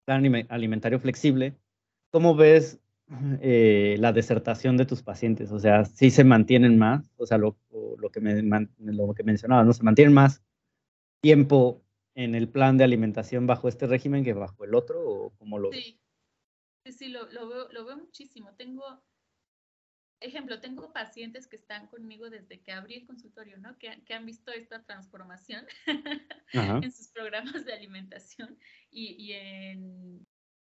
A: plan alimentario flexible, ¿cómo ves la desertación de tus pacientes? O sea, ¿sí se mantienen más? O sea, lo que mencionabas, ¿no? ¿Se mantienen más tiempo en el plan de alimentación bajo este régimen que bajo el otro? ¿O cómo lo ves?
B: Sí, sí, lo veo muchísimo. Tengo pacientes que están conmigo desde que abrí el consultorio, ¿no? Que han visto esta transformación
A: Ajá.
B: en sus programas de alimentación y,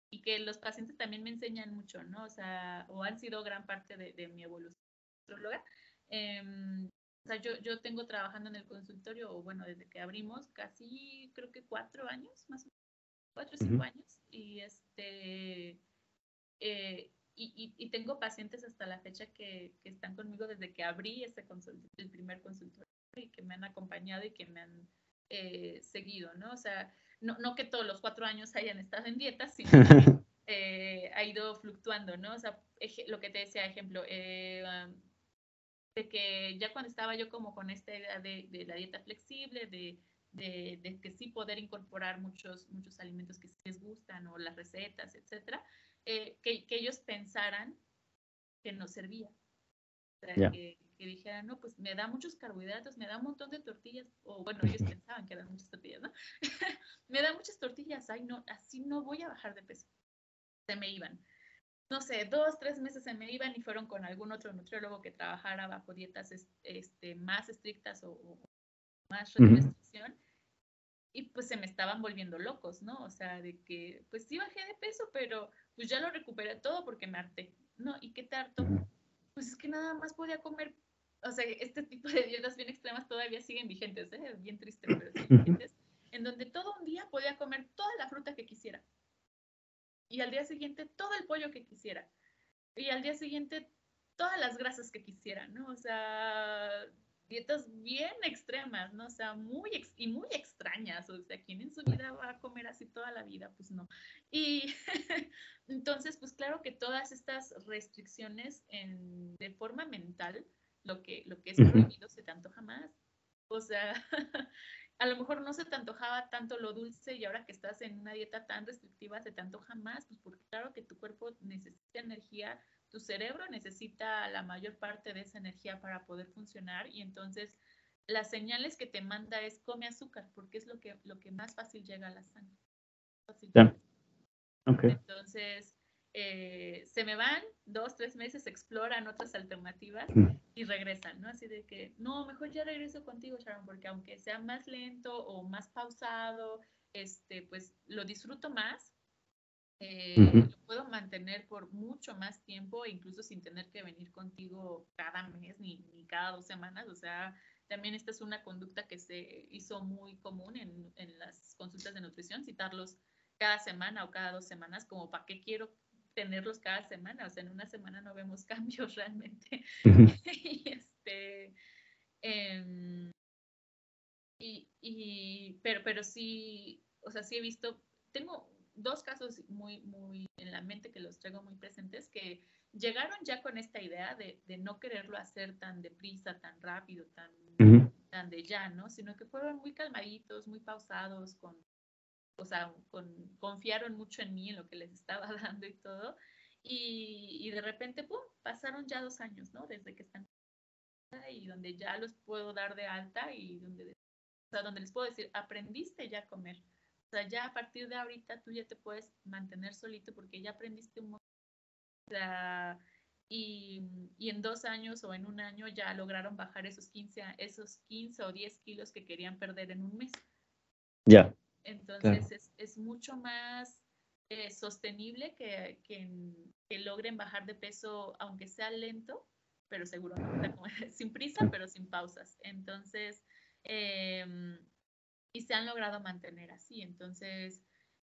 B: y que los pacientes también me enseñan mucho, ¿no? O sea, o han sido gran parte de mi evolución astróloga. O sea, yo tengo trabajando en el consultorio, o bueno, desde que abrimos, casi creo que 4 años, más o menos, 4 o 5 años, y tengo pacientes hasta la fecha que están conmigo desde que abrí el primer consultorio y que me han acompañado y que me han seguido, ¿no? O sea, no que todos los 4 años hayan estado en dieta, sino que ha ido fluctuando, ¿no? O sea, lo que te decía, ejemplo, de que ya cuando estaba yo como con esta idea de la dieta flexible, de que sí poder incorporar muchos alimentos que sí les gustan o las recetas, etcétera, que ellos pensaran que no servía. O sea,
A: Ya.
B: que dijeran, no, pues me da muchos carbohidratos, me da un montón de tortillas, o bueno, ellos pensaban que eran muchas tortillas, ¿no? Me da muchas tortillas, ay, no, así no voy a bajar de peso. Se me iban. No sé, 2, 3 meses se me iban y fueron con algún otro nutriólogo que trabajara bajo dietas más estrictas o más restricción y pues se me estaban volviendo locos, ¿no? O sea, de que pues sí bajé de peso, pero pues ya lo recuperé todo porque me harté, ¿no? ¿Y qué te hartó? Pues es que nada más podía comer, o sea, este tipo de dietas bien extremas todavía siguen vigentes, ¿eh? Bien triste, pero siguen vigentes, en donde todo un día podía comer toda la fruta que quisiera y al día siguiente todo el pollo que quisiera y al día siguiente todas las grasas que quisiera, ¿no? O sea, dietas bien extremas, ¿no? O sea, muy extrañas, o sea, ¿quién en su vida va a comer así toda la vida? Pues no. Y entonces, pues claro que todas estas restricciones de forma mental, lo que es prohibido se te antoja más. O sea, a lo mejor no se te antojaba tanto lo dulce y ahora que estás en una dieta tan restrictiva se te antoja más, pues porque claro que tu cuerpo necesita energía, tu cerebro necesita la mayor parte de esa energía para poder funcionar y entonces las señales que te manda es come azúcar porque es lo que más fácil llega a la sangre. Fácil llega a
A: Ya.
B: la sangre.
A: Ok.
B: Entonces, se me van 2, 3 meses, exploran otras alternativas y regresan, ¿no? Así de que, no, mejor ya regreso contigo, Sharon, porque aunque sea más lento o más pausado, pues lo disfruto más, lo puedo mantener por mucho más tiempo, incluso sin tener que venir contigo cada mes ni cada 2 semanas. O sea, también esta es una conducta que se hizo muy común en las consultas de nutrición, citarlos cada semana o cada 2 semanas, como para qué quiero tenerlos cada semana. O sea, en una semana no vemos cambios realmente. y em, pero sí, o sea, sí he visto, tengo 2 casos muy en la mente que los traigo muy presentes, que llegaron ya con esta idea de no quererlo hacer tan deprisa, tan rápido, tan de ya, ¿no? Sino que fueron muy calmaditos, muy pausados, o sea, confiaron mucho en mí, en lo que les estaba dando y todo. Y de repente, ¡pum!, pasaron ya 2 años, ¿no? Desde que están y donde ya los puedo dar de alta y donde les puedo decir, aprendiste ya a comer. O sea, ya a partir de ahorita tú ya te puedes mantener solito porque ya aprendiste un montón. O sea, y en 2 años o en un año ya lograron bajar esos 15 o 10 kilos que querían perder en un mes.
A: Ya.
B: Entonces es mucho más sostenible que logren bajar de peso, aunque sea lento, pero seguro, ¿no? O sea, como, sin prisa, pero sin pausas. Entonces, y se han logrado mantener así. Entonces,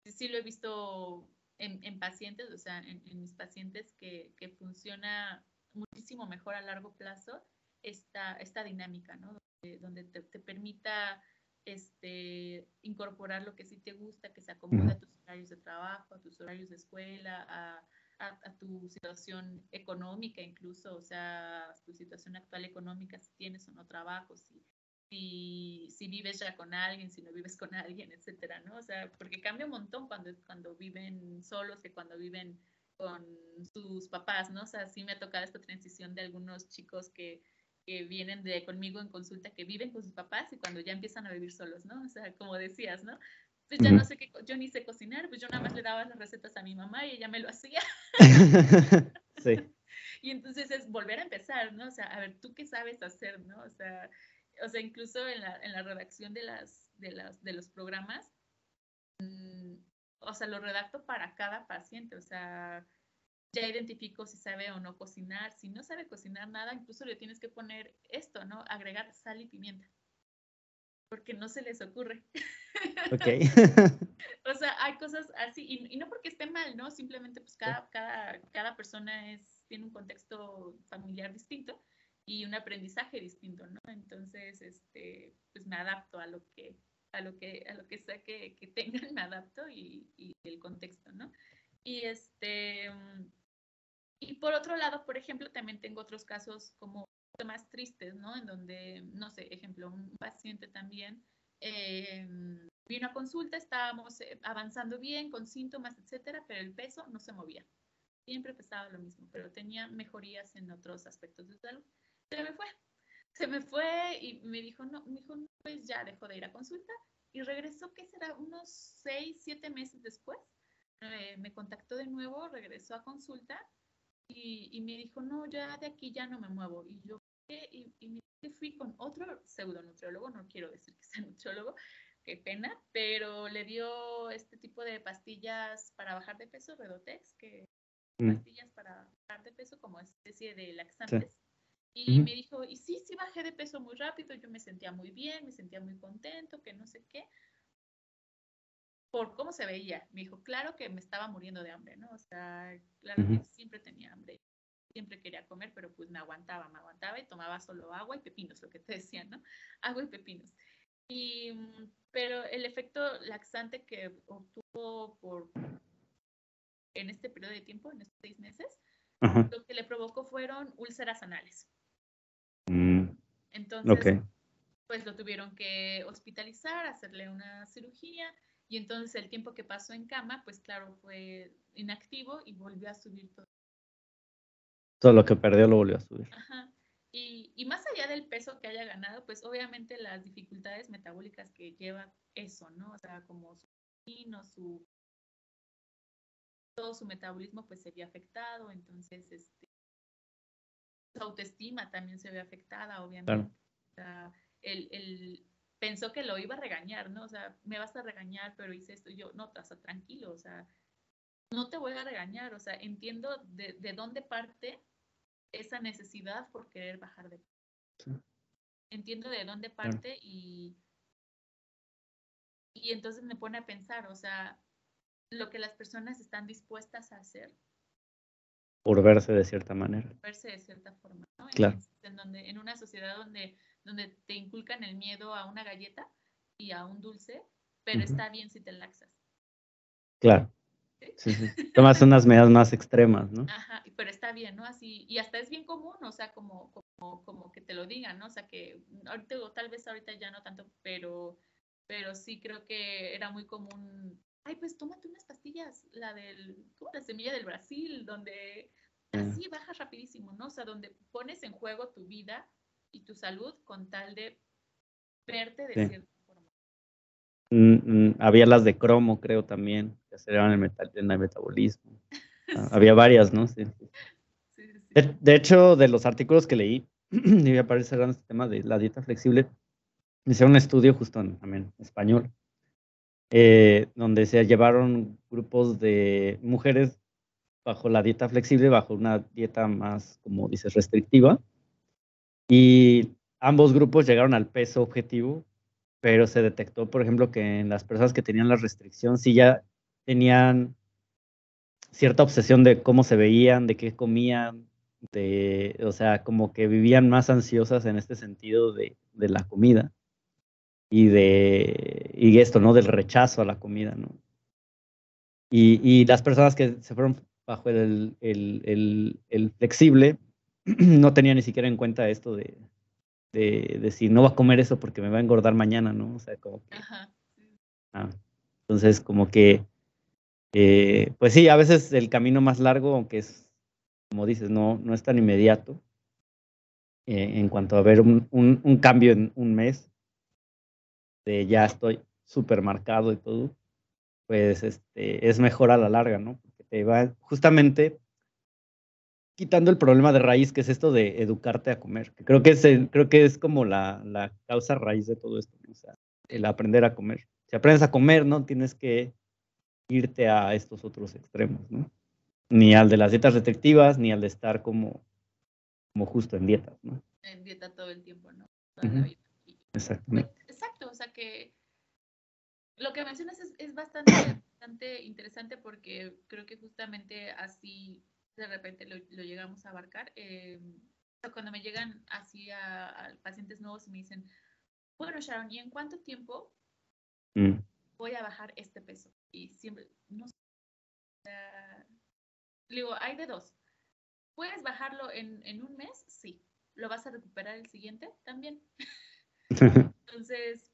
B: sí lo he visto en pacientes, o sea, en mis pacientes que funciona muchísimo mejor a largo plazo esta dinámica, ¿no? Donde te permita incorporar lo que sí te gusta, que se acomode a tus horarios de trabajo, a tus horarios de escuela, a tu situación económica incluso, o sea, tu situación actual económica, si tienes o no trabajo, si vives ya con alguien, si no vives con alguien, etcétera, ¿no? O sea, porque cambia un montón cuando viven solos que cuando viven con sus papás, ¿no? O sea, sí me ha tocado esta transición de algunos chicos que vienen conmigo en consulta, que viven con sus papás y cuando ya empiezan a vivir solos, ¿no? O sea, como decías, ¿no? Pues ya no sé qué, yo ni sé cocinar, pues yo nada más le daba las recetas a mi mamá y ella me lo hacía.
A: Sí.
B: Y entonces es volver a empezar, ¿no? O sea, a ver, ¿tú qué sabes hacer, no? O sea, incluso en la redacción de los programas, o sea, lo redacto para cada paciente, o sea, ya identifico si sabe o no cocinar. Si no sabe cocinar nada, incluso le tienes que poner esto, ¿no? Agregar sal y pimienta, porque no se les ocurre.
A: Ok.
B: O sea, hay cosas así, y no porque esté mal, ¿no? Simplemente pues cada persona tiene un contexto familiar distinto y un aprendizaje distinto, ¿no? Entonces, pues me adapto a lo que sea que tengan, me adapto y el contexto, ¿no? Y y por otro lado, por ejemplo, también tengo otros casos como más tristes, ¿no? En donde, no sé, ejemplo, un paciente también eh, vino a consulta, estábamos avanzando bien con síntomas, etcétera, pero el peso no se movía. Siempre pesaba lo mismo, pero tenía mejorías en otros aspectos de salud. Se me fue. Se me fue y me dijo, pues ya dejó de ir a consulta y regresó, ¿qué será? Unos 6, 7 meses después. Me contactó de nuevo, regresó a consulta y me dijo, no, ya de aquí ya no me muevo. Y yo, ¿qué? Y me fui con otro pseudonutriólogo, no quiero decir que sea nutriólogo, qué pena, pero le dio este tipo de pastillas para bajar de peso, Redotex, pastillas para bajar de peso como especie de
A: Sí.
B: laxantes. Y me dijo, y sí, sí bajé de peso muy rápido, yo me sentía muy bien, me sentía muy contento, que no sé qué, por cómo se veía. Me dijo, claro que me estaba muriendo de hambre, ¿no? O sea, claro que siempre tenía hambre, siempre quería comer, pero pues me aguantaba y tomaba solo agua y pepinos, lo que te decía, ¿no? Agua y pepinos. Pero el efecto laxante que obtuvo en este periodo de tiempo, en estos 6 meses, lo que le provocó fueron úlceras anales.
A: Ok.
B: Entonces, pues lo tuvieron que hospitalizar, hacerle una cirugía y entonces el tiempo que pasó en cama, pues claro, fue inactivo y volvió a subir todo.
A: Todo lo que perdió lo volvió a subir.
B: Ajá. Y más allá del peso que haya ganado, pues obviamente las dificultades metabólicas que lleva eso, ¿no? O sea, como su todo su metabolismo pues se vio afectado, entonces su autoestima también se ve afectada, obviamente.
A: Claro.
B: O sea, él pensó que lo iba a regañar, ¿no? O sea, me vas a regañar, pero hice esto. Y yo, no, o sea, tranquilo, o sea, no te voy a regañar, o sea, entiendo de dónde parte esa necesidad por querer bajar de peso.
A: Sí.
B: Entiendo de dónde
A: Claro.
B: parte y entonces me pone a pensar, o sea, lo que las personas están dispuestas a hacer,
A: Por verse de cierta manera.
B: verse de cierta forma, ¿no?
A: Claro.
B: En una sociedad donde te inculcan el miedo a una galleta y a un dulce, pero está bien si te laxas.
A: Claro.
B: ¿Sí?
A: Sí, sí. Tomas unas medidas más extremas, ¿no?
B: Ajá, pero está bien, ¿no? Así, y hasta es bien común, o sea, como que te lo digan, ¿no? O sea, que ahorita, o tal vez ahorita ya no tanto, pero sí creo que era muy común. Ay, pues tómate unas pastillas, ¿cómo? La semilla del Brasil, donde así bajas rapidísimo, ¿no? O sea, donde pones en juego tu vida y tu salud con tal de verte de
A: Sí.
B: cierta forma.
A: Había las de cromo, creo también, que aceleraban el metabolismo.
B: Sí,
A: Había varias, ¿no? Sí.
B: sí, sí, sí.
A: De hecho, de los artículos que leí, y me parece cerrando este tema de la dieta flexible, hicieron un estudio justo también en español, donde se llevaron grupos de mujeres bajo la dieta flexible, bajo una dieta más, como dices, restrictiva, y ambos grupos llegaron al peso objetivo, pero se detectó, por ejemplo, que en las personas que tenían la restricción sí ya tenían cierta obsesión de cómo se veían, de qué comían, o sea, como que vivían más ansiosas en este sentido de la comida y esto, ¿no? Del rechazo a la comida, ¿no? Y las personas que se fueron bajo el flexible no tenían ni siquiera en cuenta esto de si no va a comer eso porque me va a engordar mañana, ¿no? O sea, como que,
B: Ajá. Sí.
A: ah, entonces como que, pues sí, a veces el camino más largo, aunque es, como dices, no es tan inmediato, en cuanto a ver un cambio en un mes, de ya estoy súper marcado y todo, pues es mejor a la larga, ¿no? Porque te va justamente quitando el problema de raíz, que es esto de educarte a comer, que creo que es como la causa raíz de todo esto, ¿no? O sea, el
B: Sí.
A: aprender a comer. Si aprendes a comer, no tienes que irte a estos otros extremos, ¿no? Ni al de las dietas restrictivas, ni al de estar como justo en dietas, ¿no?
B: En dieta todo el tiempo, ¿no? Toda la
A: Ujú.
B: vida. Pues,
A: Exactamente.
B: exacto, o sea que lo que mencionas es bastante interesante porque creo que justamente así de repente lo llegamos a abarcar. O sea, cuando me llegan así a pacientes nuevos y me dicen, bueno, Sharon, ¿y en cuánto tiempo
A: Mm.
B: voy a bajar este peso? Y siempre, no sé, le digo, hay de dos. ¿Puedes bajarlo en un mes? Sí. ¿Lo vas a recuperar el siguiente? También. Entonces,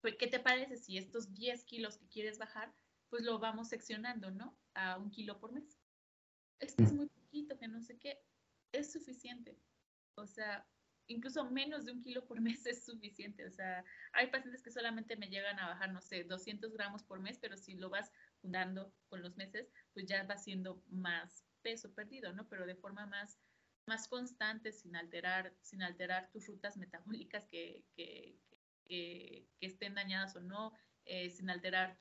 B: pues, ¿qué te parece si estos 10 kilos que quieres bajar, pues lo vamos seccionando, ¿no? A 1 kilo por mes. Es que es muy poquito, que no sé qué. Es suficiente. O sea, incluso menos de 1 kilo por mes es suficiente. O sea, hay pacientes que solamente me llegan a bajar, no sé, 200 gramos por mes, pero si lo vas dando con los meses, pues ya va siendo más peso perdido, ¿no? Pero de forma más constante, sin alterar tus rutas metabólicas que estén dañadas o no, sin alterar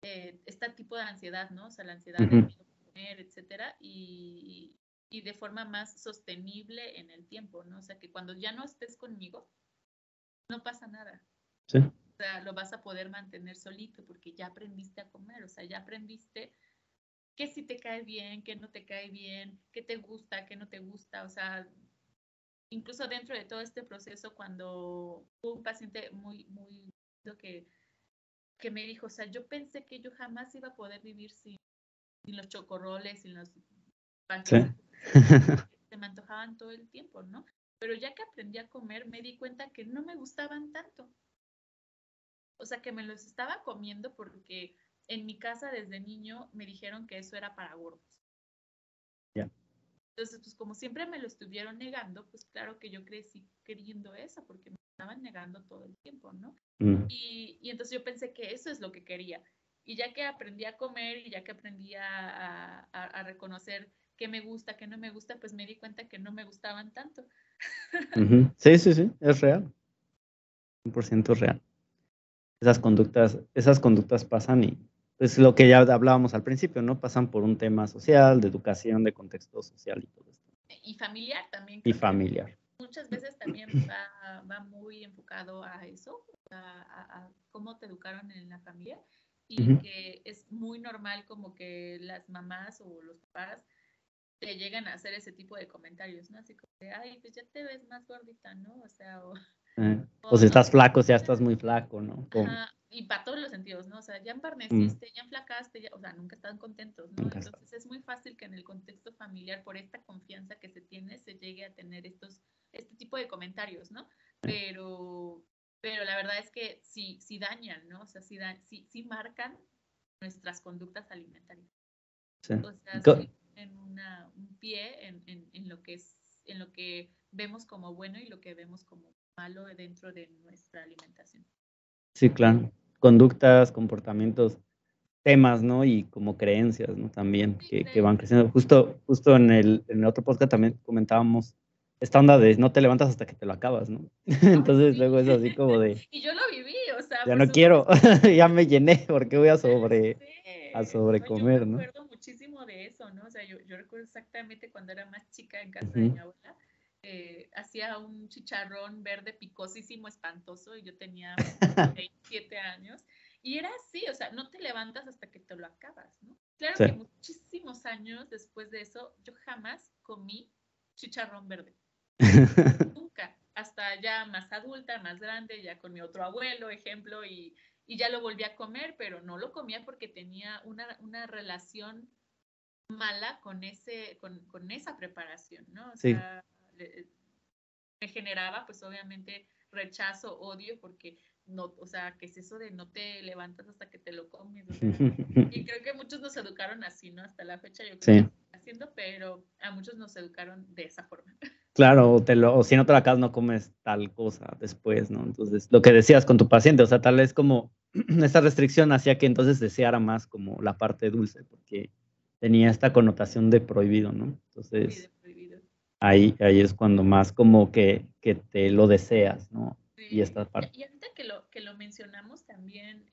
B: este tipo de ansiedad, ¿no? O sea, la ansiedad del
A: Ujú.
B: miedo a comer, etcétera, y de forma más sostenible en el tiempo, ¿no? O sea, que cuando ya no estés conmigo, no pasa nada.
A: Sí.
B: O sea, lo vas a poder mantener solito porque ya aprendiste a comer, o sea, ya aprendiste qué sí te cae bien, qué no te cae bien, qué te gusta, qué no te gusta, o sea, incluso dentro de todo este proceso, cuando hubo un paciente muy que me dijo, o sea, yo pensé que yo jamás iba a poder vivir sin los chocorroles, sin los
A: Sí.
B: panqueques porque se me antojaban todo el tiempo, ¿no? Pero ya que aprendí a comer, me di cuenta que no me gustaban tanto. O sea, que me los estaba comiendo porque en mi casa desde niño me dijeron que eso era para gordos.
A: Ya.
B: Entonces, pues como siempre me lo estuvieron negando, pues claro que yo crecí queriendo eso, porque me estaban negando todo el tiempo, ¿no?
A: Mm.
B: Y entonces yo pensé que eso es lo que quería. Y ya que aprendí a comer y ya que aprendí a reconocer qué me gusta, qué no me gusta, pues me di cuenta que no me gustaban tanto.
A: Sí, sí, sí, es real, 100% real. Esas conductas pasan y pues lo que ya hablábamos al principio, ¿no? Pasan por un tema social, de educación, de contexto social y todo esto.
B: Y familiar también,
A: Y
B: creo que
A: familiar.
B: muchas veces también va muy enfocado a eso, a cómo te educaron en la familia y que es muy normal como que las mamás o los papás te llegan a hacer ese tipo de comentarios, ¿no? Así como de, ay, pues ya te ves más gordita, ¿no? O sea,
A: O
B: o
A: si
B: no
A: estás
B: sé.
A: flaco, ya estás muy flaco, ¿no?
B: Ajá, y para todos los sentidos, ¿no? O sea, ya
A: Mm,
B: embarneciste, ya enflacaste, ya, o sea, nunca están contentos, ¿no?
A: nunca está.
B: Entonces es muy fácil que en el contexto familiar, por esta confianza que se tiene, se llegue a tener este tipo de comentarios, ¿no? Pero, pero la verdad es que sí dañan, ¿no? O sea, sí marcan nuestras conductas alimentarias.
A: Sí.
B: O sea,
A: Co-
B: sí en un pie en lo que en lo que vemos como bueno y lo que vemos como malo dentro de nuestra alimentación.
A: Sí, claro. Conductas, comportamientos, temas, ¿no? Y como creencias, ¿no? También
B: Sí,
A: que van creciendo. Justo en el otro podcast también comentábamos esta onda de no te levantas hasta que te lo acabas, ¿no?
B: ay,
A: Entonces
B: sí.
A: luego es así como de,
B: Y yo lo viví, o sea,
A: ya
B: por
A: no quiero,
B: supuesto.
A: ya me llené, porque voy a
B: Ya
A: a
B: sé. Ay, yo me
A: sobrecomer, ¿no?
B: acuerdo muchísimo de eso, ¿no? O sea, yo recuerdo exactamente cuando era más chica en casa de mi
A: Ujú.
B: abuela, hacía un chicharrón verde picosísimo, espantoso, y yo tenía 27 años. Y era así, o sea, no te levantas hasta que te lo acabas, ¿no? Claro
A: Sí.
B: que muchísimos años después de eso, yo jamás comí chicharrón verde. Nunca, hasta ya más adulta, más grande, ya con mi otro abuelo, ejemplo, y ya lo volví a comer, pero no lo comía porque tenía una relación mala con esa preparación, ¿no? O
A: Sí.
B: sea, me generaba pues obviamente rechazo, odio, porque no, o sea, ¿qué es eso de no te levantas hasta que te lo comes? O sea, y creo que muchos nos educaron así, ¿no? Hasta la fecha yo creo que
A: Sí.
B: lo siguen haciendo, pero a muchos nos educaron de esa forma.
A: Claro, o si no te lo acabas, no comes tal cosa después, ¿no? Entonces, lo que decías con tu paciente, o sea, tal vez como esta restricción hacía que entonces deseara más como la parte dulce, porque tenía esta connotación de prohibido, ¿no?
B: Sí, de
A: Entonces,
B: prohibido.
A: ahí es cuando más como que te lo deseas, ¿no? Y
B: Sí,
A: esta parte.
B: y ahorita que lo mencionamos también,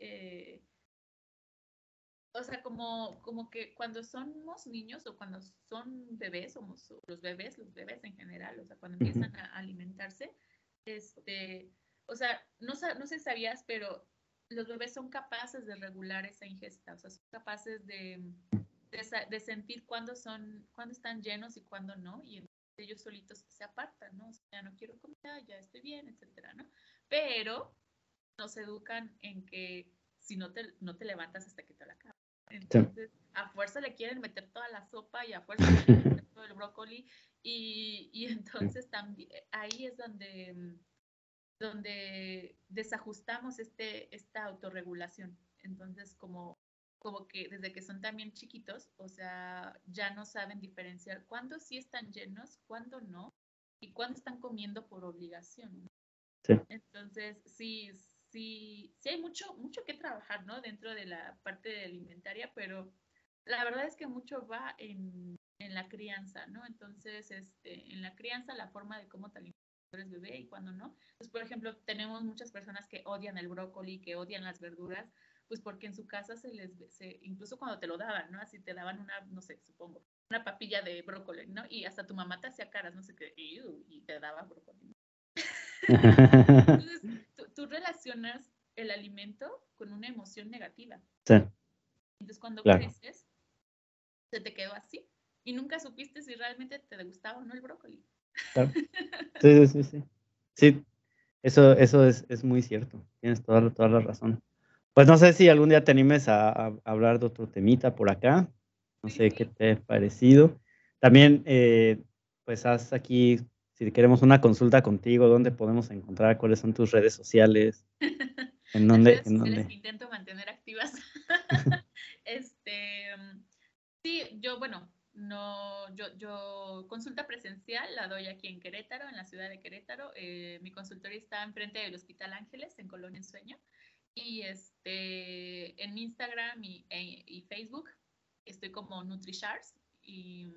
B: o sea, como que cuando somos niños o cuando son bebés, somos los bebés en general, o sea, cuando
A: Ujú.
B: empiezan a alimentarse, o sea, no sé si sabías, pero los bebés son capaces de regular esa ingesta, o sea, son capaces de sentir cuándo están llenos y cuándo no, y entonces ellos solitos se apartan, ¿no? O sea, ya no quiero comer, ya estoy bien, etcétera, ¿no? Pero nos educan en que si no te levantas hasta que te la acabas.
A: Sí.
B: Entonces, a fuerza le quieren meter toda la sopa y a fuerza le quieren meter todo el brócoli y entonces también ahí es donde desajustamos esta autorregulación. Entonces, como que desde que son también chiquitos, o sea, ya no saben diferenciar cuándo sí están llenos, cuándo no, y cuándo están comiendo por obligación, ¿no?
A: Sí.
B: Entonces, sí hay mucho que trabajar, ¿no? Dentro de la parte de alimentaria, pero la verdad es que mucho va en la crianza, ¿no? Entonces, en la crianza, la forma de cómo te alimentas eres bebé y cuando no. Pues, por ejemplo, tenemos muchas personas que odian el brócoli, que odian las verduras, pues porque en su casa incluso cuando te lo daban, ¿no? Así te daban no sé, supongo, una papilla de brócoli, ¿no? Y hasta tu mamá te hacía caras, no sé qué, y te daba brócoli. Entonces, tú relacionas el alimento con una emoción negativa.
A: Sí,
B: Entonces, cuando
A: claro.
B: creces, se te quedó así y nunca supiste si realmente te gustaba o no el brócoli.
A: Claro. Sí, sí, sí, sí. Sí, eso es muy cierto. Tienes toda la razón. Pues no sé si algún día te animes a hablar de otro temita por acá. No
B: Sí,
A: sé qué
B: sí.
A: te ha parecido. También, pues haz aquí, si queremos una consulta contigo, dónde podemos encontrar, cuáles son tus redes sociales, en
B: Las
A: dónde,
B: redes
A: en
B: sociales que
A: dónde.
B: intento mantener activas. Este, sí, yo, bueno, no, yo consulta presencial la doy aquí en Querétaro, en la ciudad de Querétaro. Mi consultorio está enfrente del Hospital Ángeles, en Colonia Ensueño. Y en Instagram y Facebook estoy como NutriShares y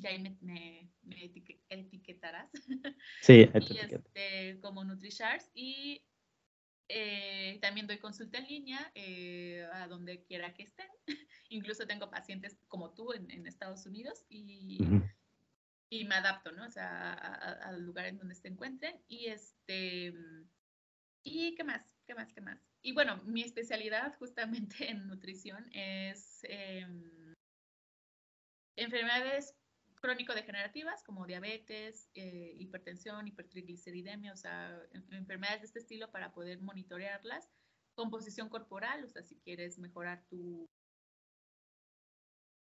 B: ahí me etiquetarás.
A: Sí,
B: Y como NutriShares y también doy consulta en línea a donde quiera que estén. Incluso tengo pacientes como tú en Estados Unidos y me adapto, ¿no? O sea, al lugar en donde se encuentren. ¿Y qué más? ¿Qué más? ¿Qué más? Y bueno, mi especialidad justamente en nutrición es enfermedades crónico-degenerativas como diabetes, hipertensión, hipertrigliceridemia, o sea, enfermedades de este estilo para poder monitorearlas. Composición corporal, o sea, si quieres mejorar tu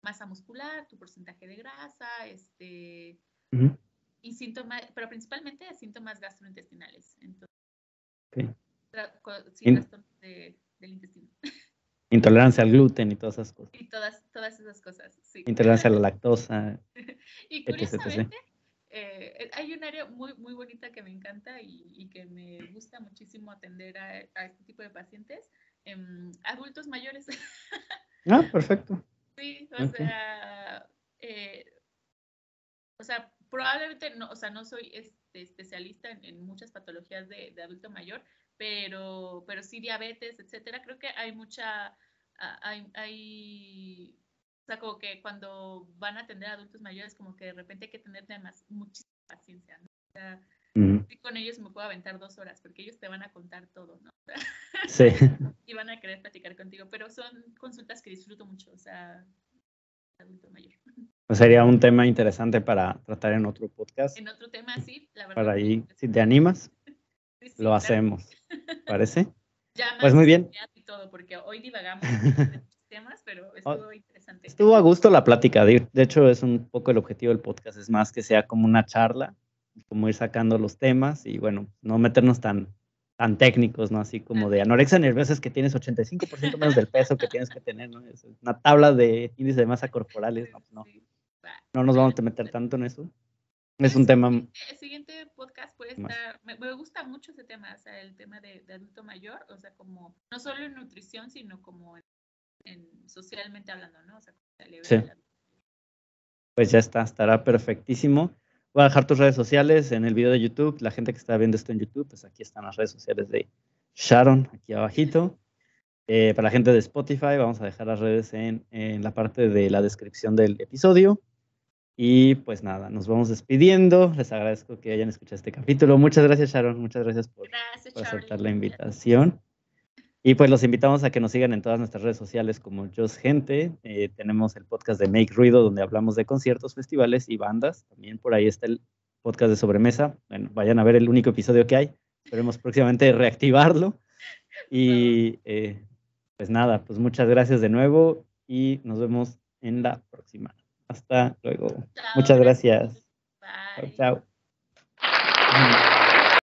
B: masa muscular, tu porcentaje de grasa, y síntomas, pero principalmente síntomas gastrointestinales. Entonces, sí, trastornos del intestino.
A: Intolerancia al gluten y todas esas cosas.
B: Y todas esas cosas, sí.
A: Intolerancia a la lactosa.
B: Y curiosamente, hay un área muy, muy bonita que me encanta y que me gusta muchísimo atender a este tipo de pacientes, adultos mayores.
A: Perfecto.
B: Sí, o sea, probablemente no, o sea, no soy especialista en muchas patologías de adulto mayor, pero sí diabetes, etcétera. Creo que hay o sea, como que cuando van a atender a adultos mayores, como que de repente hay que tener además muchísima paciencia, ¿no? O sea, sí, con ellos me puedo aventar 2 horas, porque ellos te van a contar todo, ¿no?
A: Sí.
B: Y van a querer platicar contigo, pero son consultas que disfruto mucho, o sea, adulto mayor.
A: Pues sería un tema interesante para tratar en otro podcast.
B: En otro tema, sí, la verdad.
A: Para ahí, si te animas,
B: sí,
A: lo hacemos. ¿Parece?
B: Ya
A: Pues
B: más
A: muy bien.
B: Y todo, porque hoy divagamos de muchos temas, pero estuvo interesante.
A: Estuvo a gusto la plática. De hecho, es un poco el objetivo del podcast. Es más que sea como una charla, como ir sacando los temas y, bueno, no meternos tan técnicos, ¿no? Así como de anorexia nerviosa es que tienes 85% menos del peso que tienes que tener, ¿no? Es una tabla de índice de masa corporal. No nos vamos a meter tanto en eso. Es un tema...
B: El siguiente podcast puede estar... Me gusta mucho ese tema, o sea, el tema de adulto mayor, o sea, como no solo en nutrición, sino como socialmente hablando, ¿no? O sea,
A: sí. Pues ya está, estará perfectísimo. Voy a dejar tus redes sociales en el video de YouTube. La gente que está viendo esto en YouTube, pues aquí están las redes sociales de Sharon, aquí abajito. Para la gente de Spotify, vamos a dejar las redes en la parte de la descripción del episodio. Y pues nada, nos vamos despidiendo. Les agradezco que hayan escuchado este capítulo. Muchas gracias, Sharon. Muchas gracias por aceptar la invitación. Y pues los invitamos a que nos sigan en todas nuestras redes sociales como Just Gente. Tenemos el podcast de Make Ruido, donde hablamos de conciertos, festivales y bandas. También por ahí está el podcast de Sobremesa. Bueno, vayan a ver el único episodio que hay. Esperemos próximamente reactivarlo. Y pues nada, pues muchas gracias de nuevo y nos vemos en la próxima. Hasta luego.
B: Chao,
A: muchas gracias.
B: Bye.
A: Chao.